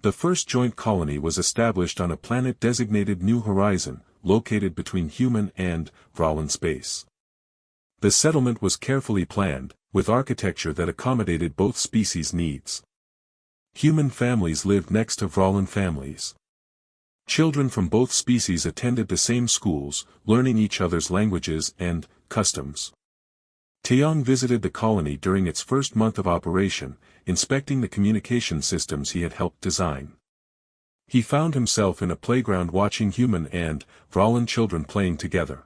The first joint colony was established on a planet designated New Horizon, located between human and Vralin space. The settlement was carefully planned, with architecture that accommodated both species' needs. Human families lived next to Vralin families. Children from both species attended the same schools, learning each other's languages and customs. Taeyong visited the colony during its first month of operation, inspecting the communication systems he had helped design. He found himself in a playground watching human and Vralin children playing together.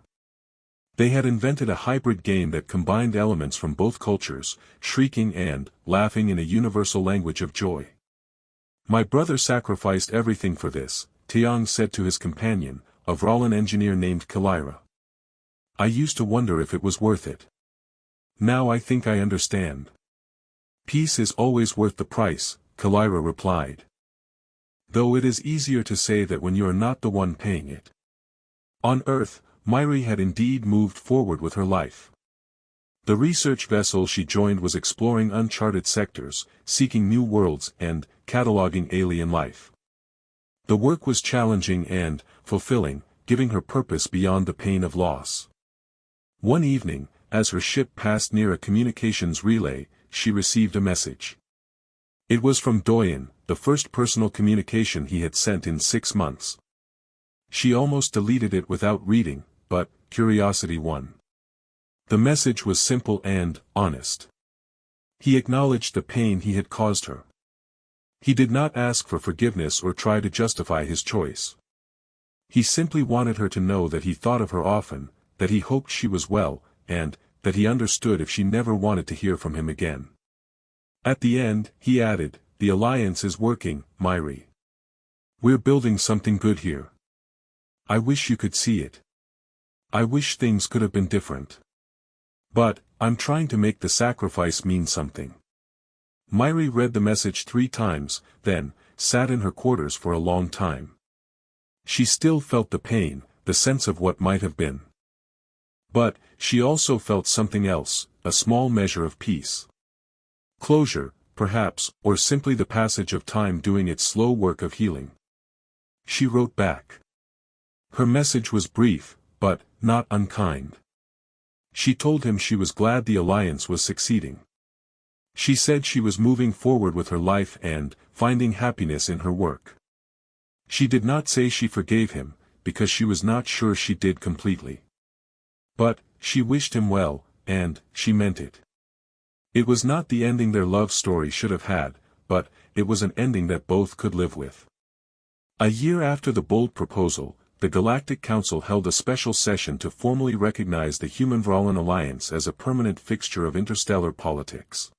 They had invented a hybrid game that combined elements from both cultures, shrieking and laughing in a universal language of joy. My brother sacrificed everything for this, Taeyong said to his companion, a Vralin engineer named Kalira. I used to wonder if it was worth it. Now I think I understand. Peace is always worth the price, Kalira replied. Though it is easier to say that when you are not the one paying it. On Earth, Myri had indeed moved forward with her life. The research vessel she joined was exploring uncharted sectors, seeking new worlds and cataloging alien life. The work was challenging and fulfilling, giving her purpose beyond the pain of loss. One evening, as her ship passed near a communications relay, she received a message. It was from Doyen, the first personal communication he had sent in 6 months. She almost deleted it without reading, but curiosity won. The message was simple and honest. He acknowledged the pain he had caused her. He did not ask for forgiveness or try to justify his choice. He simply wanted her to know that he thought of her often, that he hoped she was well, and that he understood if she never wanted to hear from him again. At the end, he added, the alliance is working, Myri. We're building something good here. I wish you could see it. I wish things could have been different. But, I'm trying to make the sacrifice mean something. Myri read the message 3 times, then, sat in her quarters for a long time. She still felt the pain, the sense of what might have been. But, she also felt something else, a small measure of peace. Closure, perhaps, or simply the passage of time doing its slow work of healing. She wrote back. Her message was brief, but not unkind. She told him she was glad the alliance was succeeding. She said she was moving forward with her life and finding happiness in her work. She did not say she forgave him, because she was not sure she did completely. But, she wished him well, and she meant it. It was not the ending their love story should have had, but it was an ending that both could live with. A year after the bold proposal, the Galactic Council held a special session to formally recognize the Human-Vralin Alliance as a permanent fixture of interstellar politics.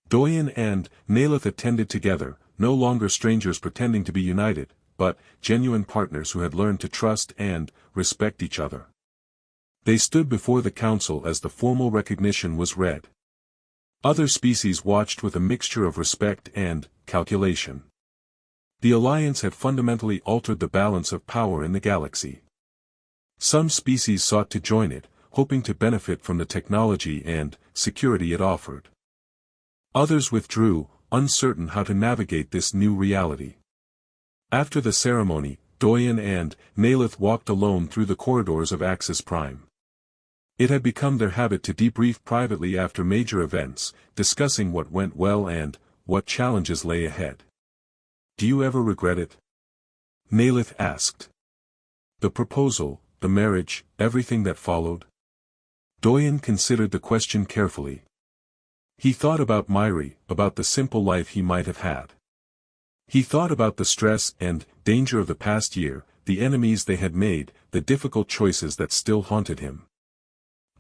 Doyen and Nalith attended together, no longer strangers pretending to be united, but genuine partners who had learned to trust and respect each other. They stood before the council as the formal recognition was read. Other species watched with a mixture of respect and calculation. The alliance had fundamentally altered the balance of power in the galaxy. Some species sought to join it, hoping to benefit from the technology and security it offered. Others withdrew, uncertain how to navigate this new reality. After the ceremony, Doyen and Nalith walked alone through the corridors of Axis Prime. It had become their habit to debrief privately after major events, discussing what went well and what challenges lay ahead. "Do you ever regret it?" Nalith asked. "The proposal, the marriage, everything that followed?" Doyen considered the question carefully. He thought about Myri, about the simple life he might have had. He thought about the stress and danger of the past year, the enemies they had made, the difficult choices that still haunted him.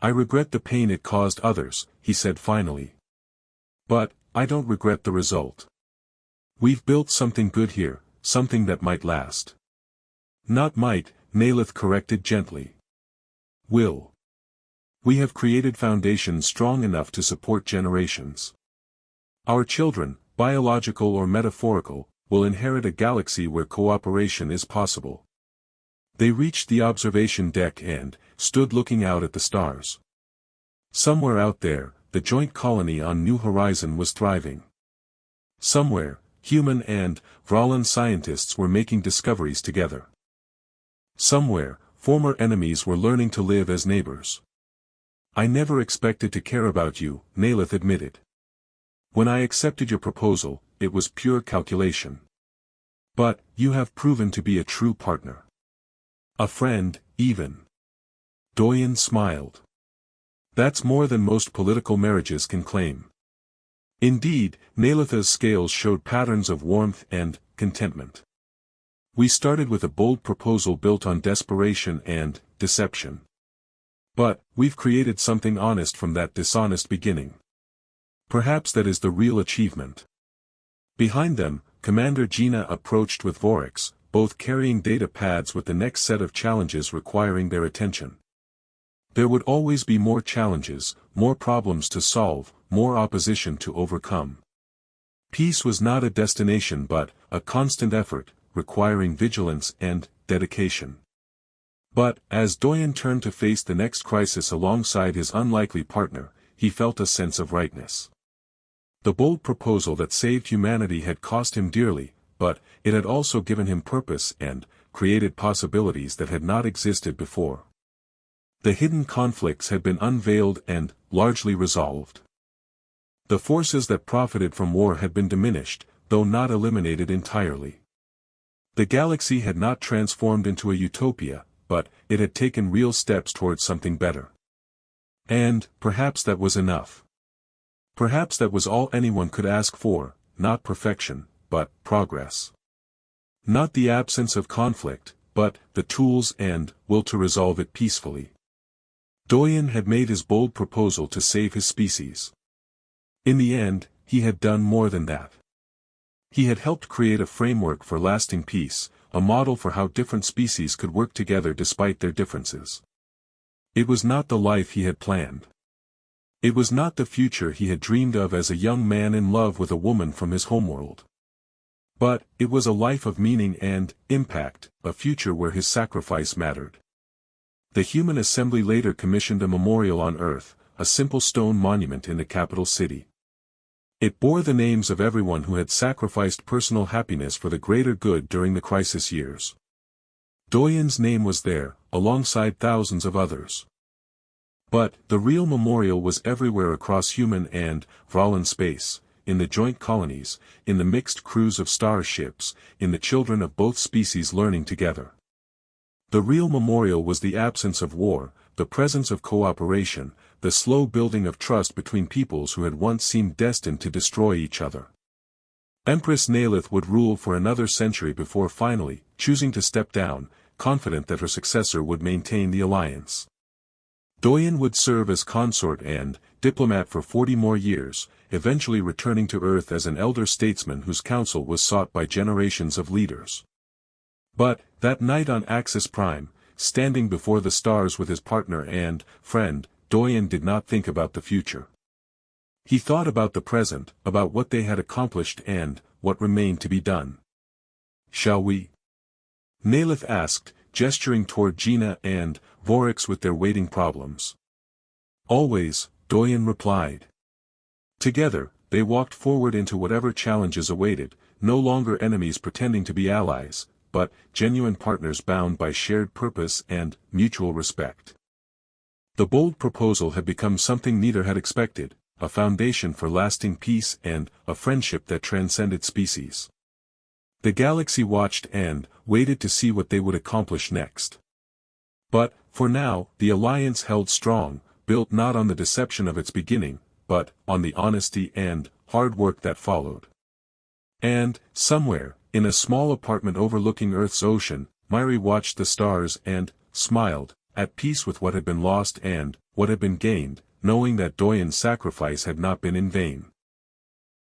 "I regret the pain it caused others," he said finally. "But I don't regret the result. We've built something good here, something that might last." "Not might," Nalith corrected gently. "Will. We have created foundations strong enough to support generations. Our children, biological or metaphorical, will inherit a galaxy where cooperation is possible." They reached the observation deck and stood looking out at the stars. Somewhere out there, the joint colony on New Horizon was thriving. Somewhere, human and Vrallan scientists were making discoveries together. Somewhere, former enemies were learning to live as neighbors. "I never expected to care about you," Nalith admitted. "When I accepted your proposal, it was pure calculation. But you have proven to be a true partner. A friend, even." Doyen smiled. "That's more than most political marriages can claim." Indeed, Nalitha's scales showed patterns of warmth and contentment. "We started with a bold proposal built on desperation and deception. But we've created something honest from that dishonest beginning. Perhaps that is the real achievement." Behind them, Commander Gina approached with Vorax, both carrying data pads with the next set of challenges requiring their attention. There would always be more challenges, more problems to solve, more opposition to overcome. Peace was not a destination but a constant effort, requiring vigilance and dedication. But, as Doyen turned to face the next crisis alongside his unlikely partner, he felt a sense of rightness. The bold proposal that saved humanity had cost him dearly, but it had also given him purpose and created possibilities that had not existed before. The hidden conflicts had been unveiled and largely resolved. The forces that profited from war had been diminished, though not eliminated entirely. The galaxy had not transformed into a utopia, but it had taken real steps towards something better. And perhaps that was enough. Perhaps that was all anyone could ask for, not perfection, but progress. Not the absence of conflict, but the tools and will to resolve it peacefully. Doyen had made his bold proposal to save his species. In the end, he had done more than that. He had helped create a framework for lasting peace, a model for how different species could work together despite their differences. It was not the life he had planned. It was not the future he had dreamed of as a young man in love with a woman from his homeworld. But it was a life of meaning and impact, a future where his sacrifice mattered. The human assembly later commissioned a memorial on Earth, a simple stone monument in the capital city. It bore the names of everyone who had sacrificed personal happiness for the greater good during the crisis years. Doyen's name was there, alongside thousands of others. But the real memorial was everywhere across human and Vrallan space, in the joint colonies, in the mixed crews of starships, in the children of both species learning together. The real memorial was the absence of war, the presence of cooperation, the slow building of trust between peoples who had once seemed destined to destroy each other. Empress Nalith would rule for another century before finally choosing to step down, confident that her successor would maintain the alliance. Doyen would serve as consort and diplomat for 40 more years, eventually returning to Earth as an elder statesman whose counsel was sought by generations of leaders. But, that night on Axis Prime, standing before the stars with his partner and friend, Doyen did not think about the future. He thought about the present, about what they had accomplished and what remained to be done. shall we? Nalith asked, gesturing toward Gina and Vorix with their waiting problems. Always, Doyen replied. Together, they walked forward into whatever challenges awaited, no longer enemies pretending to be allies, but genuine partners bound by shared purpose and mutual respect. The bold proposal had become something neither had expected, a foundation for lasting peace and a friendship that transcended species. The galaxy watched and waited to see what they would accomplish next. But, for now, the alliance held strong, built not on the deception of its beginning, but on the honesty and hard work that followed. And, somewhere, in a small apartment overlooking Earth's ocean, Myri watched the stars and smiled, at peace with what had been lost and what had been gained, knowing that Doyen's sacrifice had not been in vain.